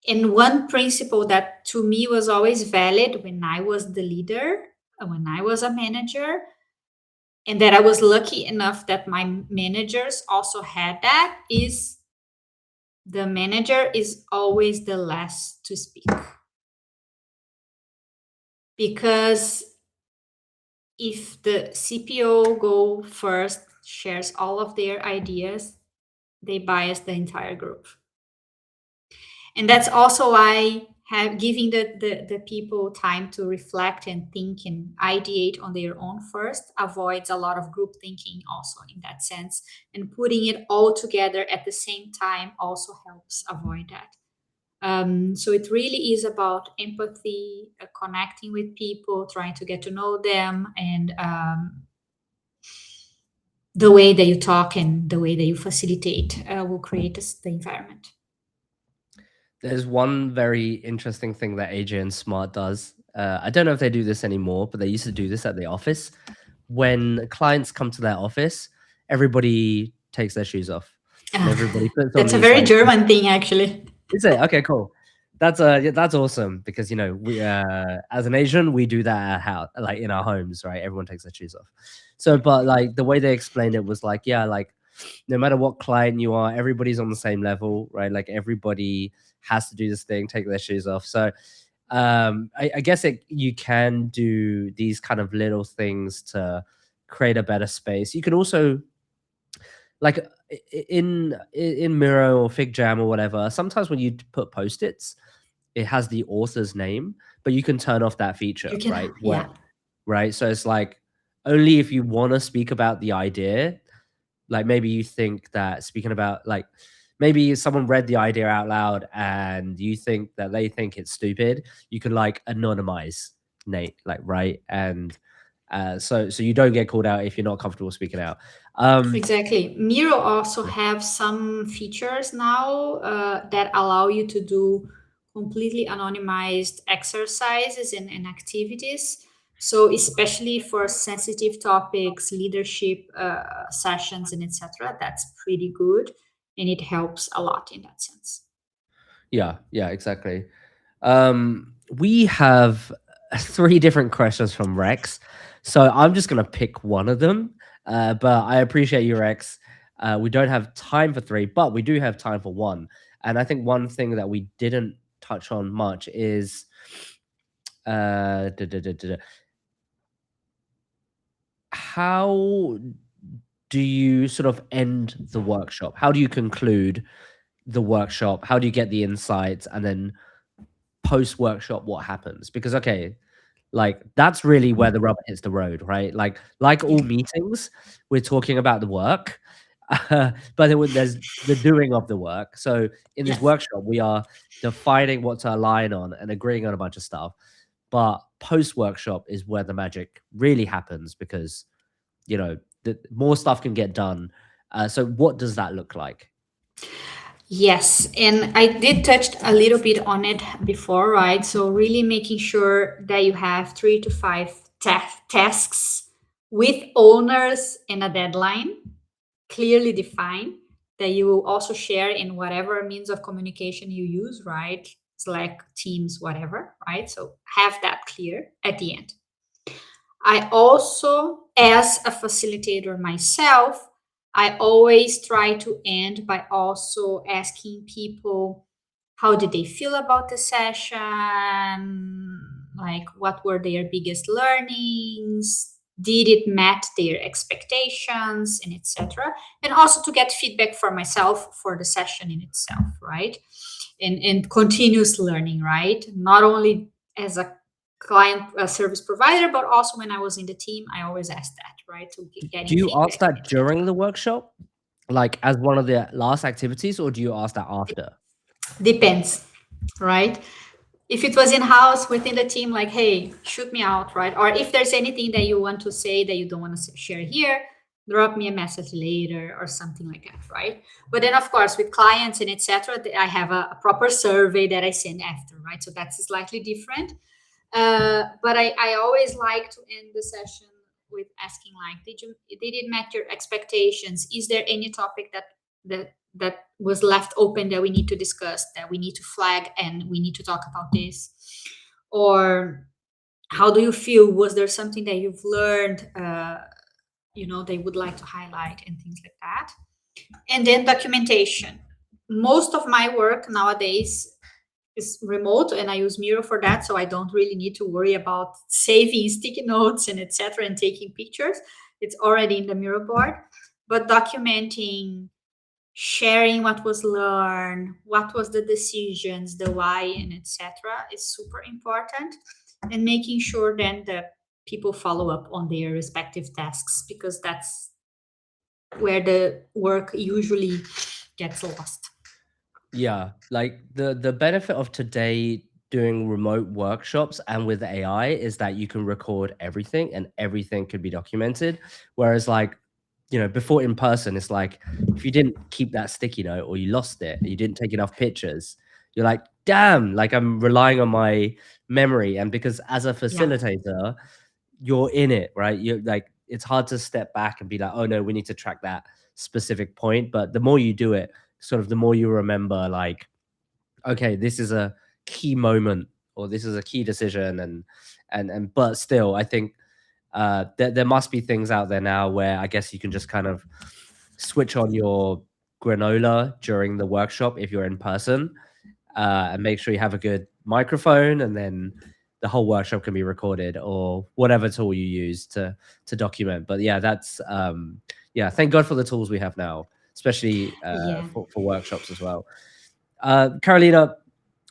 and one principle that to me was always valid when I was the leader, when I was a manager, and that I was lucky enough that my managers also had that, is the manager is always the last to speak. Because if the CPO go first, shares all of their ideas, they bias the entire group. And that's also why have giving the people time to reflect and think and ideate on their own first avoids a lot of group thinking also in that sense. And putting it all together at the same time also helps avoid that. So it really is about empathy, connecting with people, trying to get to know them, and the way that you talk and the way that you facilitate will create the environment. There's one very interesting thing that AJ and Smart does. I don't know if they do this anymore, but they used to do this at the office. When clients come to their office, everybody takes their shoes off and everybody puts on That's a these very like, German thing, actually. is it? Okay, cool. Yeah, that's awesome because you know we as an Asian we do that at house, like in our homes, right? Everyone takes their shoes off. So, but like the way they explained it was like, yeah, like no matter what client you are, everybody's on the same level, right? Like everybody has to do this thing, take their shoes off. So, I guess you can do these kind of little things to create a better space. You can also like in Miro or FigJam or whatever. Sometimes when you put post-its, it has the author's name, but you can turn off that feature, You can, right? yeah. Right. So it's like only if you want to speak about the idea, like maybe you think that speaking about like maybe someone read the idea out loud and you think that they think it's stupid, you can like anonymize Nate, like right. And so you don't get called out if you're not comfortable speaking out. Exactly. Miro also have some features now that allow you to do completely anonymized exercises and activities. So especially for sensitive topics, leadership sessions, and etc., that's pretty good, and it helps a lot in that sense. Yeah, exactly. We have three different questions from Rex, so I'm just gonna pick one of them. But I appreciate you, Rex. We don't have time for three, but we do have time for one. And I think one thing that we didn't touch on much is da, da, da, da, da. How do you sort of end the workshop? How do you conclude the workshop? How do you get the insights? And then post workshop, what happens? Because, okay, like that's really where the rubber hits the road, right? Like all Yeah. meetings, we're talking about the work, but there's the doing of the work. So in this Yes. workshop, we are defining what to align on and agreeing on a bunch of stuff. But post workshop is where the magic really happens because you know the more stuff can get done. So what does that look like? Yes, and I did touch a little bit on it before, right? So really making sure that you have 3 to 5 tasks with owners and a deadline clearly defined that you will also share in whatever means of communication you use, right? Slack, Teams, whatever, right? So have that clear at the end. I also, as a facilitator myself, I always try to end by also asking people how did they feel about the session, like what were their biggest learnings, did it met their expectations, and etc. And also to get feedback for myself for the session in itself, right? And continuous learning, right? Not only as a client service provider, but also when I was in the team, I always asked that, right? To Do getting you ask feedback and that etc. during the workshop, like as one of the last activities, or do you ask that after? Depends, right? If it was in house within the team, like, hey, shoot me out, right? Or if there's anything that you want to say that you don't want to share here, drop me a message later or something like that, right? But then of course with clients and etc., I have a proper survey that I send after, right? So that's slightly different. But I always like to end the session with asking like, did it match your expectations? Is there any topic that was left open that we need to discuss, that we need to flag, and we need to talk about this? Or how do you feel? Was there something that you've learned, they would like to highlight, and things like that? And then documentation. Most of my work nowadays is remote, and I use Miro for that, so I don't really need to worry about saving sticky notes and etc. and taking pictures. It's already in the Miro board. But documenting, sharing what was learned, what was the decisions, the why, and etc. is super important. And making sure then that people follow up on their respective tasks, because that's where the work usually gets lost. Yeah, like the benefit of today doing remote workshops and with AI is that you can record everything and everything could be documented. Whereas like, before in person, it's like if you didn't keep that sticky note or you lost it, you didn't take enough pictures, you're like, damn, like I'm relying on my memory. And because as a Yeah. facilitator, you're in it, right? You're like, it's hard to step back and be like, oh no, we need to track that specific point. But the more you do it, sort of the more you remember, like, okay, this is a key moment or this is a key decision. And but still, I think there must be things out there now where I guess you can just kind of switch on your granola during the workshop if you're in person, and make sure you have a good microphone, and then the whole workshop can be recorded or whatever tool you use to document. But yeah, that's yeah, thank God for the tools we have now, especially Yeah. for workshops as well. Carolina,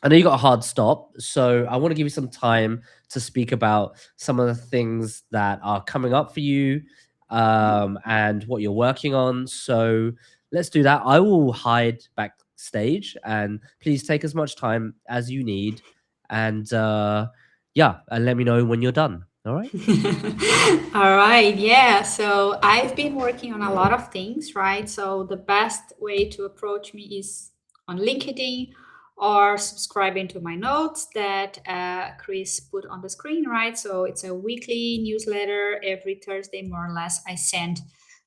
I know you got a hard stop, so I want to give you some time to speak about some of the things that are coming up for you, and what you're working on. So let's do that. I will hide backstage, and please take as much time as you need. And yeah, and let me know when you're done. All right. All right. Yeah. So I've been working on a lot of things, right? So the best way to approach me is on LinkedIn or subscribing to my notes that Chris put on the screen, right? So it's a weekly newsletter. Every Thursday, more or less, I send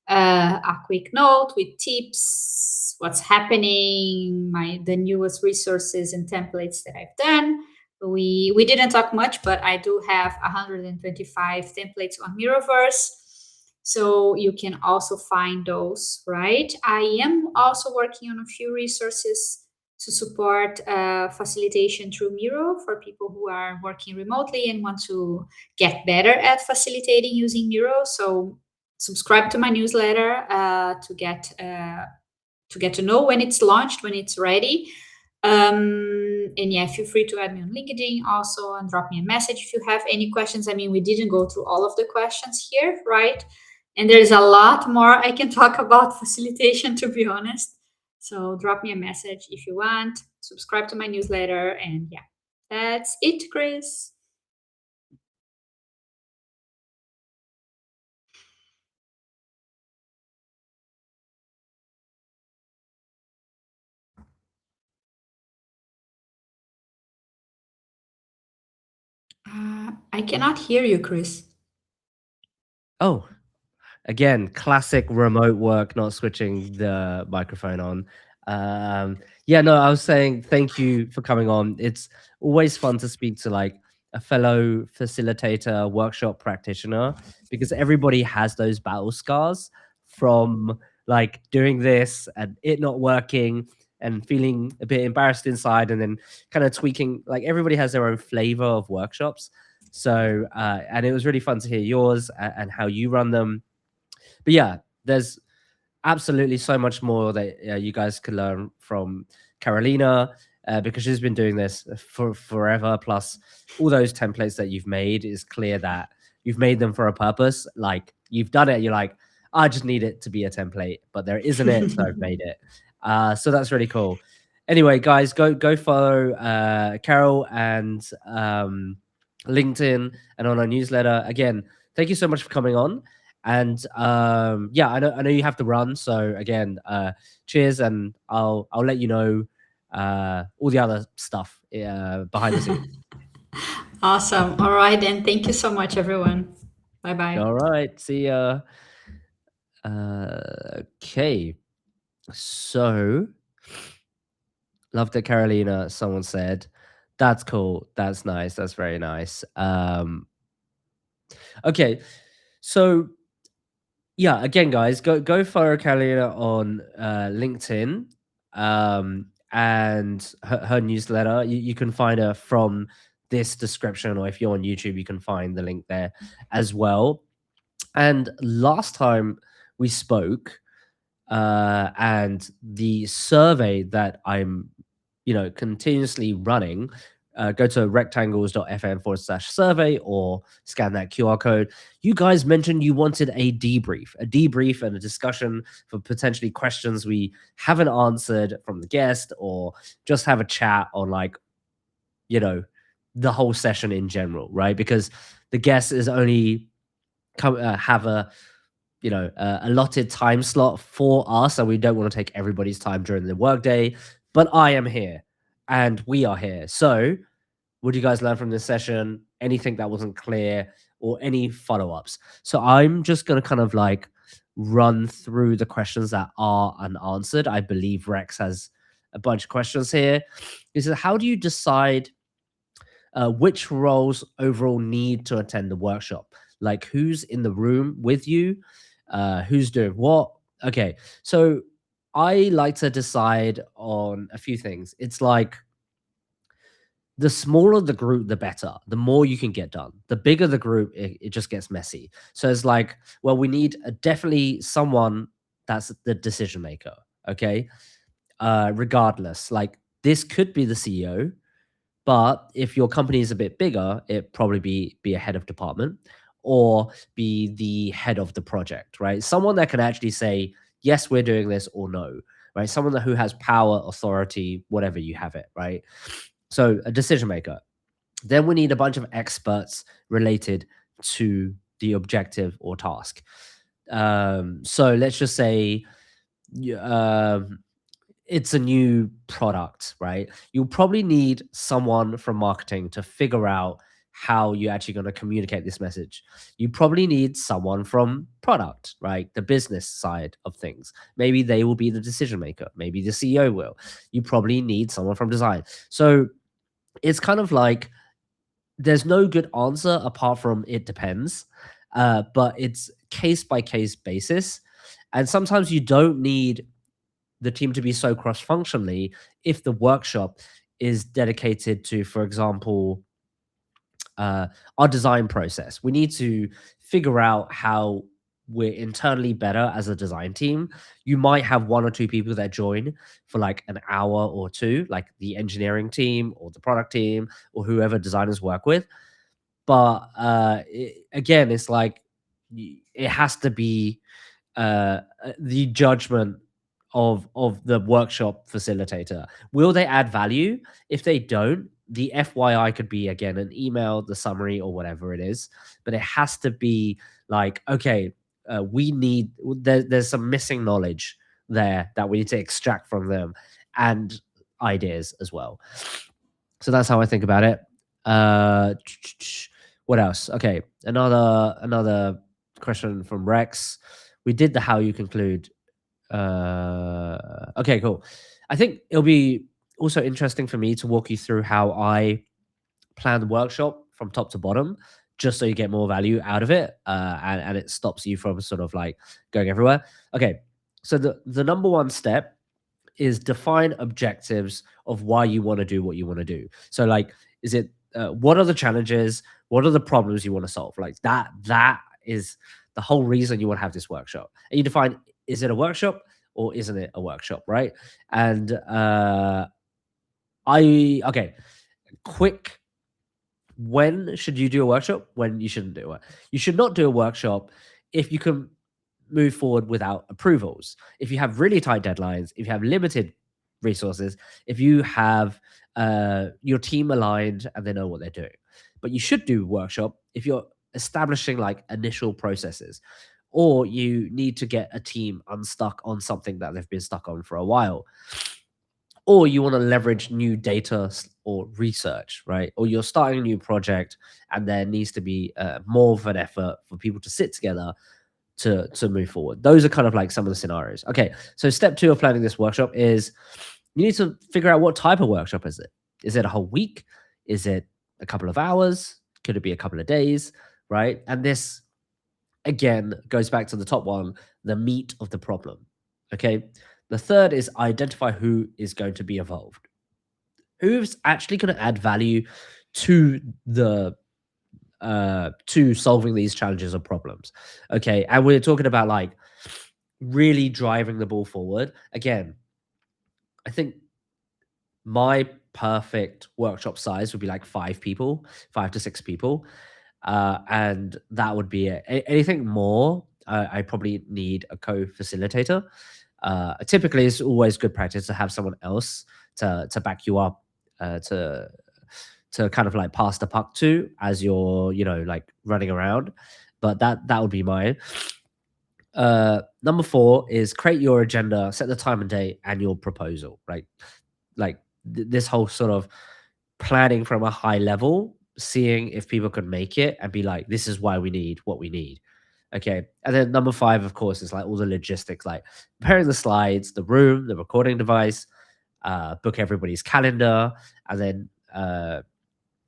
a quick note with tips, what's happening, the newest resources and templates that I've done. We didn't talk much, but I do have 125 templates on Miroverse, so you can also find those, right? I am also working on a few resources to support facilitation through Miro for people who are working remotely and want to get better at facilitating using Miro. So subscribe to my newsletter to get to know when it's launched, when it's ready. And yeah, feel free to add me on LinkedIn also and drop me a message if you have any questions. I mean, we didn't go through all of the questions here, right? And there's a lot more I can talk about facilitation, to be honest. So drop me a message if you want, subscribe to my newsletter, and yeah, that's it, Chris. I cannot hear you, Chris. Oh, again, classic remote work, not switching the microphone on. Yeah, no, I was saying thank you for coming on. It's always fun to speak to like a fellow facilitator, workshop practitioner, because everybody has those battle scars from like doing this and it not working and feeling a bit embarrassed inside and then kind of tweaking. Like everybody has their own flavor of workshops. So, and it was really fun to hear yours and how you run them. But yeah, there's absolutely so much more that you guys can learn from Carolina, because she's been doing this for forever. Plus, all those templates that you've made, is clear that you've made them for a purpose. Like you've done it, you're like, I just need it to be a template, but there isn't it, so I've made it. So that's really cool. Anyway, guys, go follow Carol and LinkedIn and on our newsletter. Again, thank you so much for coming on. And yeah, I know you have to run. So again, cheers, and I'll let you know all the other stuff behind the scenes. Awesome. All right. And thank you so much, everyone. Bye bye. All right, see ya. Okay, so love that, Carolina. Someone said that's cool. That's nice. That's very nice. Okay, so yeah, again, guys, go follow Carolina on LinkedIn, and her newsletter. You can find her from this description, or if you're on YouTube, you can find the link there as well. And last time we spoke, and the survey that I'm, continuously running, go to rectangles.fm/survey or scan that QR code. You guys mentioned you wanted a debrief and a discussion for potentially questions we haven't answered from the guest, or just have a chat on, like, you know, the whole session in general, right? Because the guest is only have a allotted time slot for us, and we don't want to take everybody's time during the workday. But I am here, and we are here. So, what do you guys learn from this session? Anything that wasn't clear, or any follow ups? So, I'm just gonna kind of like run through the questions that are unanswered. I believe Rex has a bunch of questions here. He says, "How do you decide which roles overall need to attend the workshop? Like, who's in the room with you? Who's doing what?" Okay, so I like to decide on a few things. It's like, the smaller the group, the better. The more you can get done. The bigger the group, it just gets messy. So it's like, well, we need definitely someone that's the decision maker. Okay, regardless, like, this could be the CEO, but if your company is a bit bigger, it probably be a head of department, or be the head of the project, right? Someone that can actually say, yes, we're doing this, or no, right? Someone who has power, authority, whatever you have it, right? So a decision maker. Then we need a bunch of experts related to the objective or task. So let's just say, y- um, it's a new product, right? You'll probably need someone from marketing to figure out how you're actually going to communicate this message. You probably need someone from product, right? The business side of things. Maybe they will be the decision maker. Maybe the CEO will. You probably need someone from design. So it's kind of like, there's no good answer apart from it depends. But it's case by case basis. And sometimes you don't need the team to be so cross functionally if the workshop is dedicated to, for example, our design process. We need to figure out how we're internally better as a design team. You might have one or two people that join for like an hour or two, like the engineering team or the product team or whoever designers work with. But again, it's like, it has to be the judgment of the workshop facilitator. Will they add value? If they don't, the FYI could be, again, an email, the summary, or whatever it is. But it has to be like, okay, there's some missing knowledge there that we need to extract from them, and ideas as well. So that's how I think about it. Uh, what else? Okay, another question from Rex. We did the how you conclude. Okay, cool. I think it'll be also interesting for me to walk you through how I plan the workshop from top to bottom, just so you get more value out of it, and it stops you from sort of like going everywhere. Okay, so the number one step is define objectives of why you want to do what you want to do. So, like, is it what are the challenges? What are the problems you want to solve? Like that is the whole reason you want to have this workshop. And you define, is it a workshop or isn't it a workshop, right? And okay, quick. When should you do a workshop? When you shouldn't do it. You should not do a workshop if you can move forward without approvals. If you have really tight deadlines, if you have limited resources, if you have your team aligned and they know what they're doing. But you should do workshop if you're establishing like initial processes, or you need to get a team unstuck on something that they've been stuck on for a while, or you want to leverage new data or research, right? Or you're starting a new project and there needs to be more of an effort for people to sit together to move forward. Those are kind of like some of the scenarios. Okay, so step 2 of planning this workshop is you need to figure out what type of workshop is it. Is it a whole week? Is it a couple of hours? Could it be a couple of days? Right? And this again goes back to the top one, the meat of the problem. Okay. The third is identify who is going to be involved. Who's actually going to add value to the to solving these challenges or problems. Okay. And we're talking about like really driving the ball forward. Again, I think my perfect workshop size would be like 5 people, 5 to 6 people. And that would be it. Anything more, I probably need a co-facilitator. Typically, it's always good practice to have someone else to back you up, to kind of like pass the puck to as you're like running around. But that would be mine. Number 4 is create your agenda, set the time and date, and your proposal. Right, like this whole sort of planning from a high level, seeing if people could make it and be like, this is why we need what we need. Okay. And then number 5, of course, is like all the logistics, like preparing the slides, the room, the recording device, book everybody's calendar, and then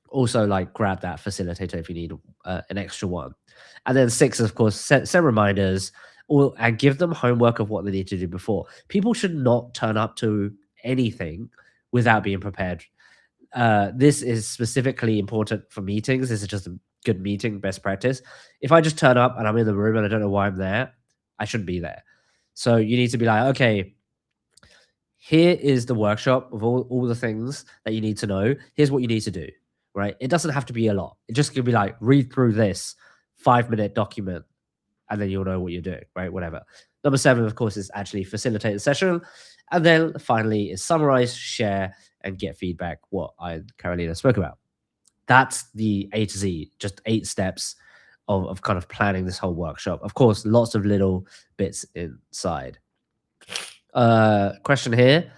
also like grab that facilitator if you need an extra one. And then 6, of course, set reminders and give them homework of what they need to do before. People should not turn up to anything without being prepared. This is specifically important for meetings. This is just a good meeting best practice. If I just turn up and I'm in the room and I don't know why I'm there, I shouldn't be there. So you need to be like, okay, here is the workshop of all the things that you need to know. Here's what you need to do, right? It doesn't have to be a lot. It just could be like, read through this 5-minute document and then you'll know what you're doing, right? Whatever. Number 7, of course, is actually facilitate the session. And then finally is summarize, share, and get feedback, what I and Carolina spoke about. That's the A to Z, just 8 steps of kind of planning this whole workshop. Of course, lots of little bits inside. Question here.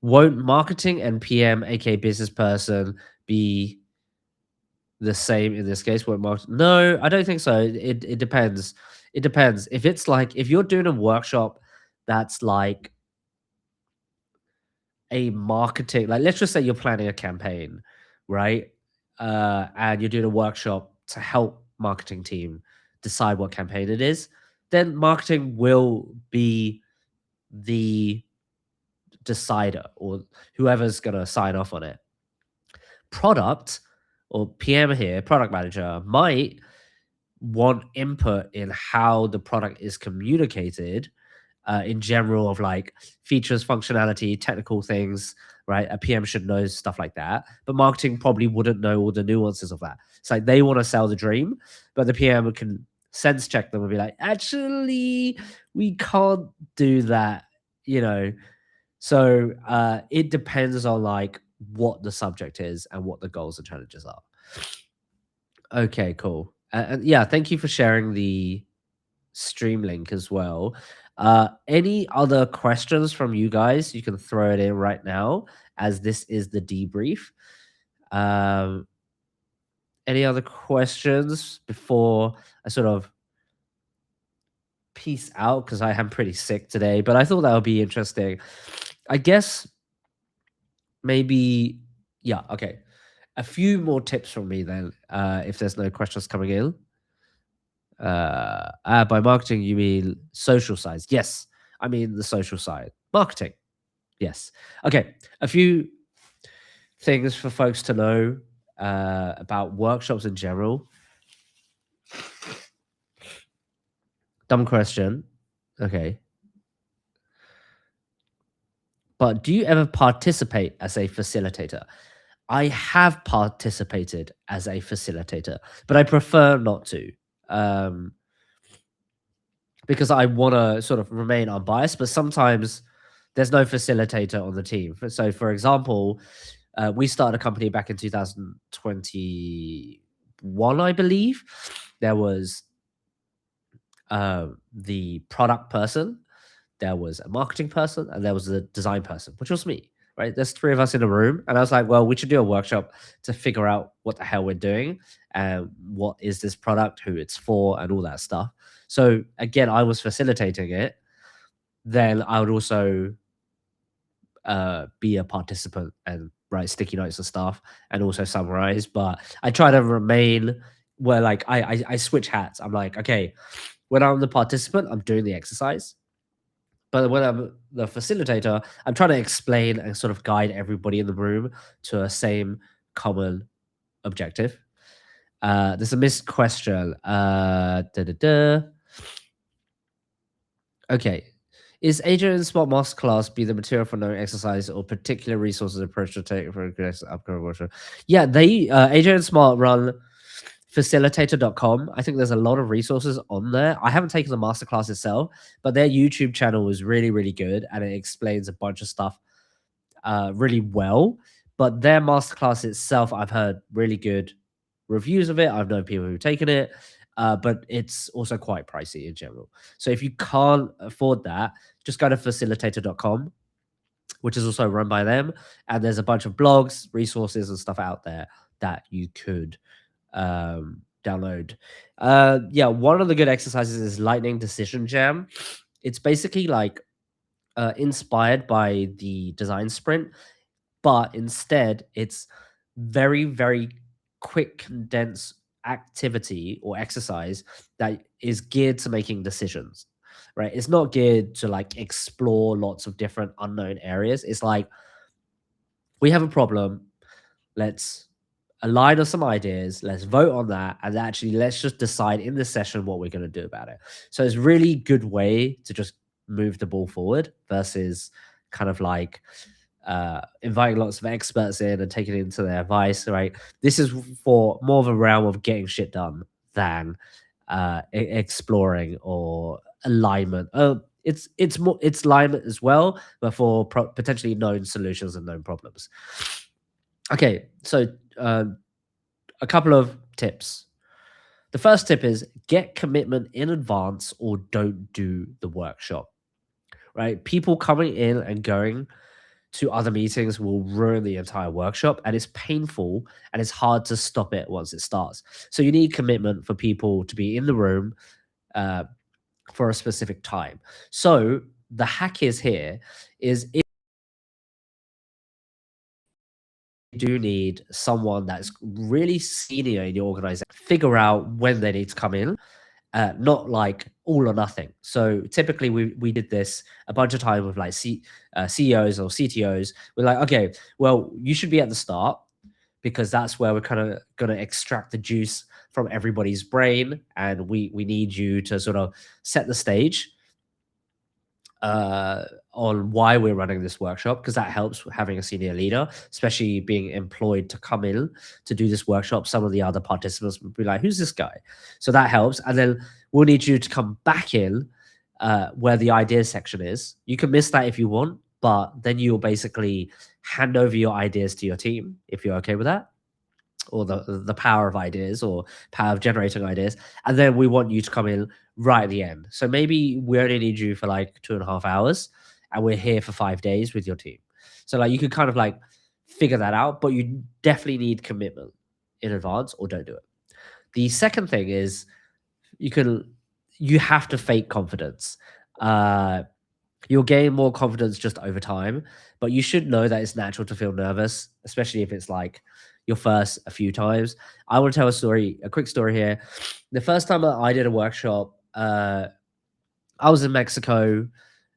Won't marketing and PM, aka business person, be the same in this case? No, I don't think so. It depends. It depends. If it's like, if you're doing a workshop that's like a marketing, like let's just say you're planning a campaign, right? And you're doing a workshop to help marketing team decide what campaign it is, then marketing will be the decider or whoever's going to sign off on it. Product or PM here, product manager, might want input in how the product is communicated in general, of like features, functionality, technical things, right? A PM should know stuff like that, but marketing probably wouldn't know all the nuances of that. It's like they want to sell the dream, but the PM can sense check them and be like, actually, we can't do that, you know? So it depends on like what the subject is and what the goals and challenges are. Okay, cool. And yeah, thank you for sharing the stream link as well. Any other questions from you guys? You can throw it in right now, as this is the debrief. Um, any other questions before I sort of peace out? Because I am pretty sick today, but I thought that would be interesting. I guess maybe, yeah, okay. A few more tips from me then, if there's no questions coming in. By marketing, you mean social sides? Yes, I mean the social side. Marketing. Yes. Okay. A few things for folks to know about workshops in general. Dumb question. Okay. But do you ever participate as a facilitator? I have participated as a facilitator, but I prefer not to. Um, because I want to sort of remain unbiased, but sometimes there's no facilitator on the team. So, for example, we started a company back in 2021, I believe. There was the product person, there was a marketing person, and there was a design person, which was me. Right, there's three of us in a room, and I was like, well, we should do a workshop to figure out what the hell we're doing and what is this product, who it's for, and all that stuff. So again, I was facilitating it. Then I would also be a participant and write sticky notes and stuff, and also summarize. But I try to remain where, like, I switch hats. I'm like, okay, when I'm the participant, I'm doing the exercise. But when I'm the facilitator, I'm trying to explain and sort of guide everybody in the room to a same common objective. There's a missed question. Okay. Is Adrian Smart Masterclass be the material for no exercise or particular resources approach to take for aggressive upcoming workshop? Yeah, they Adrian Smart run facilitator.com. I think there's a lot of resources on there. I haven't taken the masterclass itself, but their YouTube channel is really, really good, and it explains a bunch of stuff really well. But their masterclass itself, I've heard really good reviews of it. I've known people who've taken it, but it's also quite pricey in general. So if you can't afford that, just go to facilitator.com, which is also run by them. And there's a bunch of blogs, resources, and stuff out there that you could download. Yeah, one of the good exercises is Lightning Decision Jam. It's basically like inspired by the design sprint, but instead it's very, very quick, condensed activity or exercise that is geared to making decisions, right? It's not geared to like explore lots of different unknown areas. It's like, we have a problem, let's align on some ideas, let's vote on that, and actually let's just decide in this session what we're going to do about it. So it's really good way to just move the ball forward versus kind of like inviting lots of experts in and taking it into their advice, right? This is for more of a realm of getting shit done than exploring or alignment. It's more, it's alignment as well, but for potentially known solutions and known problems. Okay, so a couple of tips. The first tip is get commitment in advance or don't do the workshop, right? People coming in and going to other meetings will ruin the entire workshop, and it's painful and it's hard to stop it once it starts. So you need commitment for people to be in the room for a specific time. So the hack is here is if you do need someone that's really senior in your organization, figure out when they need to come in, not like all or nothing. So typically we did this a bunch of time with like CEOs or CTOs. We're like, okay, well, you should be at the start because that's where we're kind of going to extract the juice from everybody's brain, and we need you to sort of set the stage on why we're running this workshop, because that helps having a senior leader, especially being employed to come in to do this workshop. Some of the other participants would be like, who's this guy? So that helps. And then we'll need you to come back in where the ideas section is. You can miss that if you want, but then you'll basically hand over your ideas to your team if you're okay with that, or the power of ideas or power of generating ideas. And then we want you to come in right at the end. So maybe we only need you for like 2.5 hours and we're here for 5 days with your team. So like you could kind of like figure that out, but you definitely need commitment in advance or don't do it. The second thing is you have to fake confidence. You'll gain more confidence just over time, but you should know that it's natural to feel nervous, especially if it's like your first a few times. I want to tell a quick story here. The first time I did a workshop, I was in Mexico.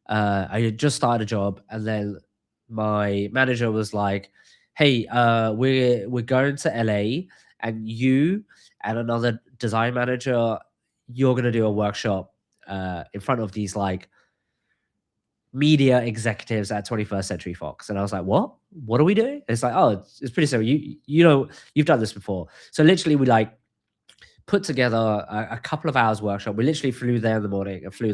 I had just started a job, and then my manager was like, "Hey, we're going to LA, and you and another design manager, you're gonna do a workshop in front of these like media executives at 21st Century Fox." And I was like, what are we doing? And it's like, oh, it's pretty simple. You know, you've done this before. So literally we like put together a couple of hours workshop. We literally flew there in the morning and flew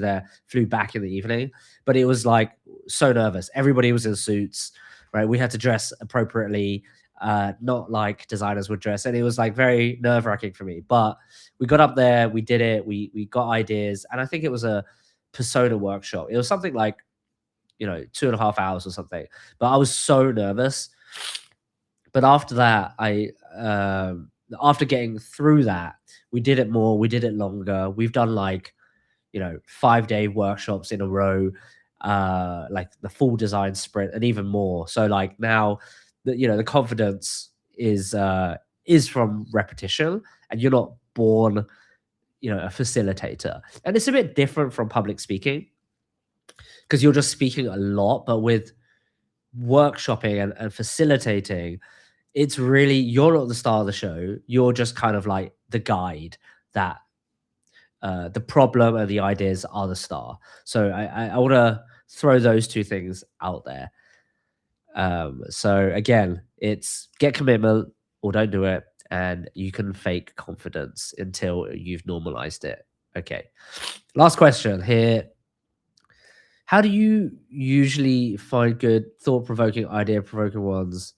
back in the evening. But it was like so nervous. Everybody was in suits, right? We had to dress appropriately. not like designers would dress. And it was like very nerve-wracking for me. But we got up there, we did it, we got ideas, and I think it was a persona workshop. It was something like, 2.5 hours or something. But I was so nervous. But after that, after getting through that, we did it more, we did it longer. We've done like 5-day workshops in a row, like the full design sprint and even more. So like now, the confidence is from repetition, and you're not born, a facilitator. And it's a bit different from public speaking because you're just speaking a lot, but with workshopping and facilitating, it's really, you're not the star of the show. You're just kind of like the guide that the problem and the ideas are the star. So I want to throw those two things out there. So again, it's get commitment or don't do it, and you can fake confidence until you've normalized it. Okay. Last question here. How do you usually find good, thought-provoking, idea-provoking ones?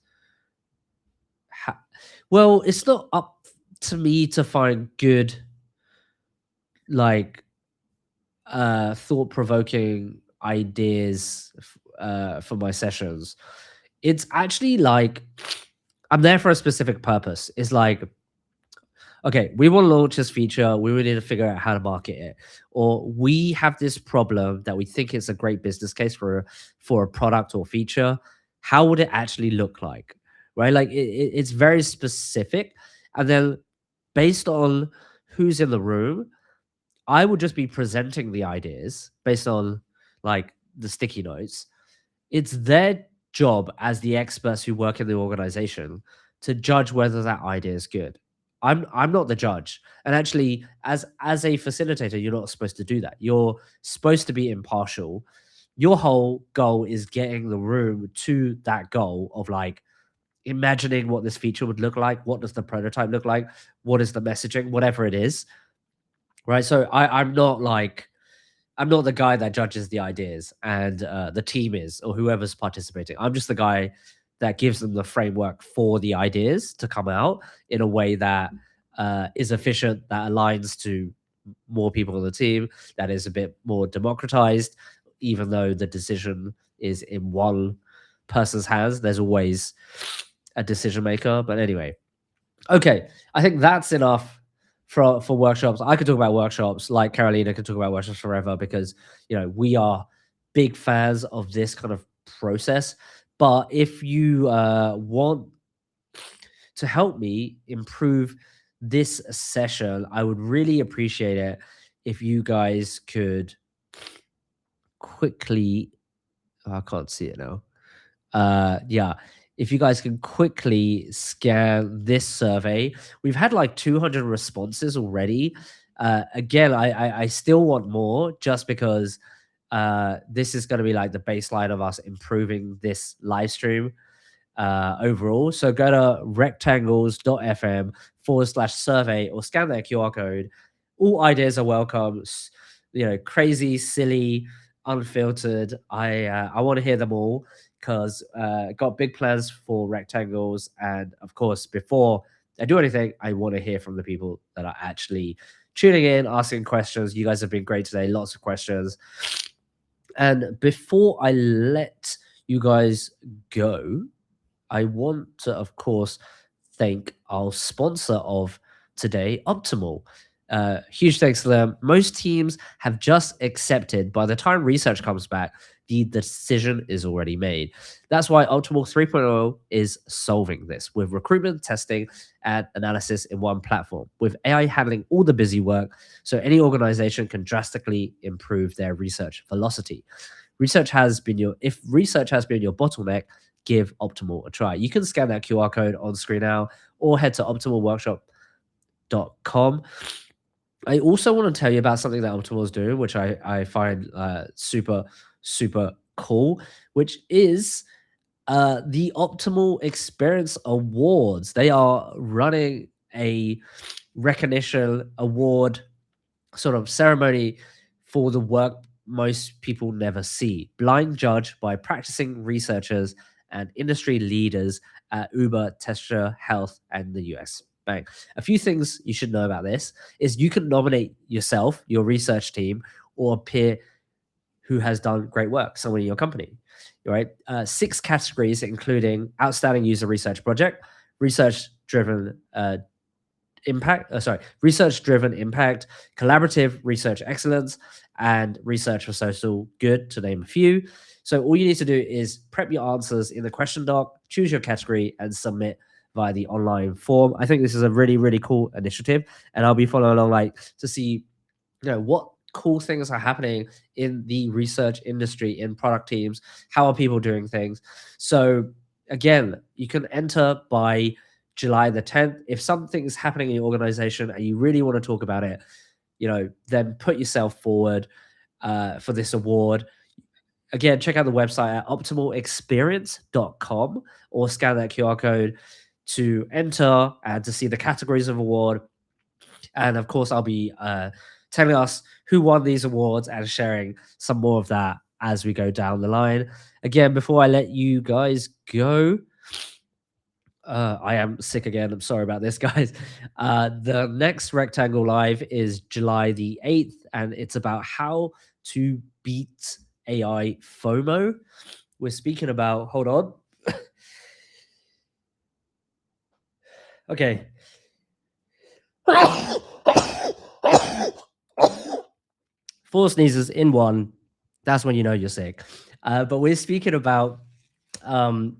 Well, it's not up to me to find good, like, thought-provoking ideas for my sessions. It's actually like I'm there for a specific purpose. It's like, okay, we want to launch this feature. We really need to figure out how to market it, or we have this problem that we think is a great business case for a product or feature. How would it actually look like, right? Like it's very specific, and then based on who's in the room, I would just be presenting the ideas based on like the sticky notes. It's their job as the experts who work in the organization to judge whether that idea is good. I'm not the judge. And actually, as a facilitator, you're not supposed to do that. You're supposed to be impartial. Your whole goal is getting the room to that goal of like imagining what this feature would look like. What does the prototype look like? What is the messaging? Whatever it is. Right. So I'm not the guy that judges the ideas, and the team is, or whoever's participating. I'm just the guy that gives them the framework for the ideas to come out in a way that is efficient, that aligns to more people on the team, that is a bit more democratized. Even though the decision is in one person's hands, there's always a decision maker. But anyway, okay, I think that's enough for workshops. I could talk about workshops, like Carolina could talk about workshops forever, because we are big fans of this kind of process. But if you want to help me improve this session, I would really appreciate it if you guys could quickly. Oh, I can't see it now. Yeah, if you guys can quickly scan this survey. We've had like 200 responses already. Again, I still want more, just because this is going to be like the baseline of us improving this live stream overall. So go to rectangles.fm/survey or scan that QR code. All ideas are welcome. Crazy, silly, unfiltered. I want to hear them all, because got big plans for rectangles. And of course, before I do anything, I want to hear from the people that are actually tuning in, asking questions. You guys have been great today. Lots of questions. And before I let you guys go, I want to, of course, thank our sponsor of today, Optimal. Huge thanks to them. Most teams have just accepted. By the time research comes back, the decision is already made. That's why Optimal 3.0 is solving this with recruitment, testing, and analysis in one platform, with AI handling all the busy work, so any organization can drastically improve their research velocity. If research has been your bottleneck, give Optimal a try. You can scan that QR code on screen now, or head to optimalworkshop.com. I also want to tell you about something that Optimal is doing, which I find super, super cool, which is the Optimal Experience Awards. They are running a recognition award sort of ceremony for the work most people never see. Blind judged by practicing researchers and industry leaders at Uber, Tesla, Health, and the US. Bang. A few things you should know about this is you can nominate yourself, your research team, or a peer who has done great work, someone in your company, right? 6 categories, including outstanding user research project, research driven research driven impact, collaborative research excellence, and research for social good, to name a few. So all you need to do is prep your answers in the question doc, choose your category, and submit via the online form. I think this is a really, really cool initiative, and I'll be following along like to see what cool things are happening in the research industry, in product teams, how are people doing things. So again, you can enter by July the 10th. If something is happening in your organization and you really want to talk about it, then put yourself forward for this award. Again, check out the website at optimalexperience.com or scan that QR code to enter and to see the categories of award. And of course, I'll be telling us who won these awards and sharing some more of that as we go down the line. Again, before I let you guys go, I am sick again. I'm sorry about this, guys. The next Rectangle Live is July the 8th, and it's about how to beat AI FOMO. We're speaking about, hold on. Okay. 4 sneezes in one. That's when you know you're sick. But we're speaking about the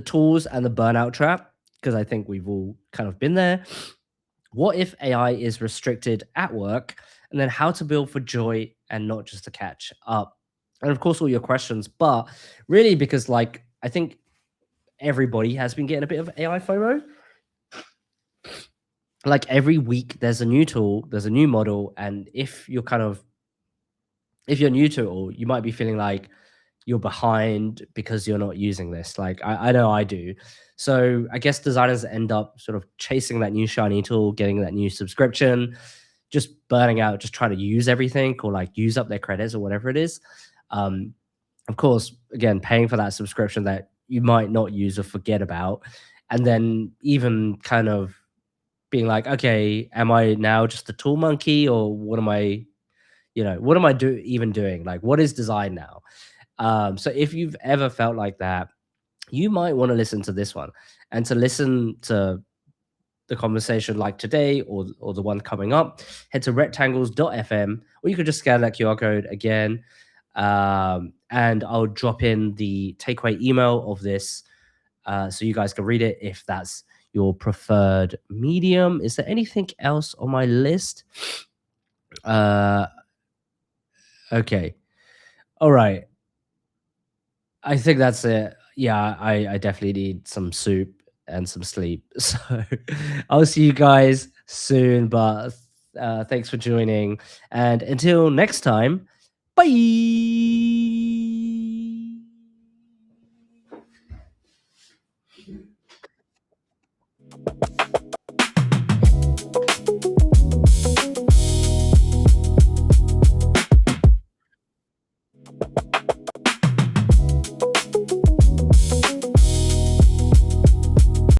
tools and the burnout trap, because I think we've all kind of been there. What if AI is restricted at work? And then how to build for joy and not just to catch up. And of course, all your questions, but really because like I think everybody has been getting a bit of AI FOMO. Like every week there's a new tool, there's a new model, and if you're new to it all, you might be feeling like you're behind because you're not using this. Like I know I do. So I guess designers end up sort of chasing that new shiny tool, getting that new subscription, just burning out, just trying to use everything or like use up their credits or whatever it is. Of course, again, paying for that subscription that you might not use or forget about. And then even kind of being like, okay, am I now just a tool monkey, or what am I, even doing? Like, what is design now? So if you've ever felt like that, you might want to listen to this one, and to listen to the conversation like today or the one coming up, head to rectangles.fm, or you could just scan that QR code again. And I'll drop in the takeaway email of this so you guys can read it if that's your preferred medium. Is there anything else on my list? Okay. All right. I think that's it. Yeah, I definitely need some soup and some sleep. So I'll see you guys soon. But thanks for joining. And until next time, bye.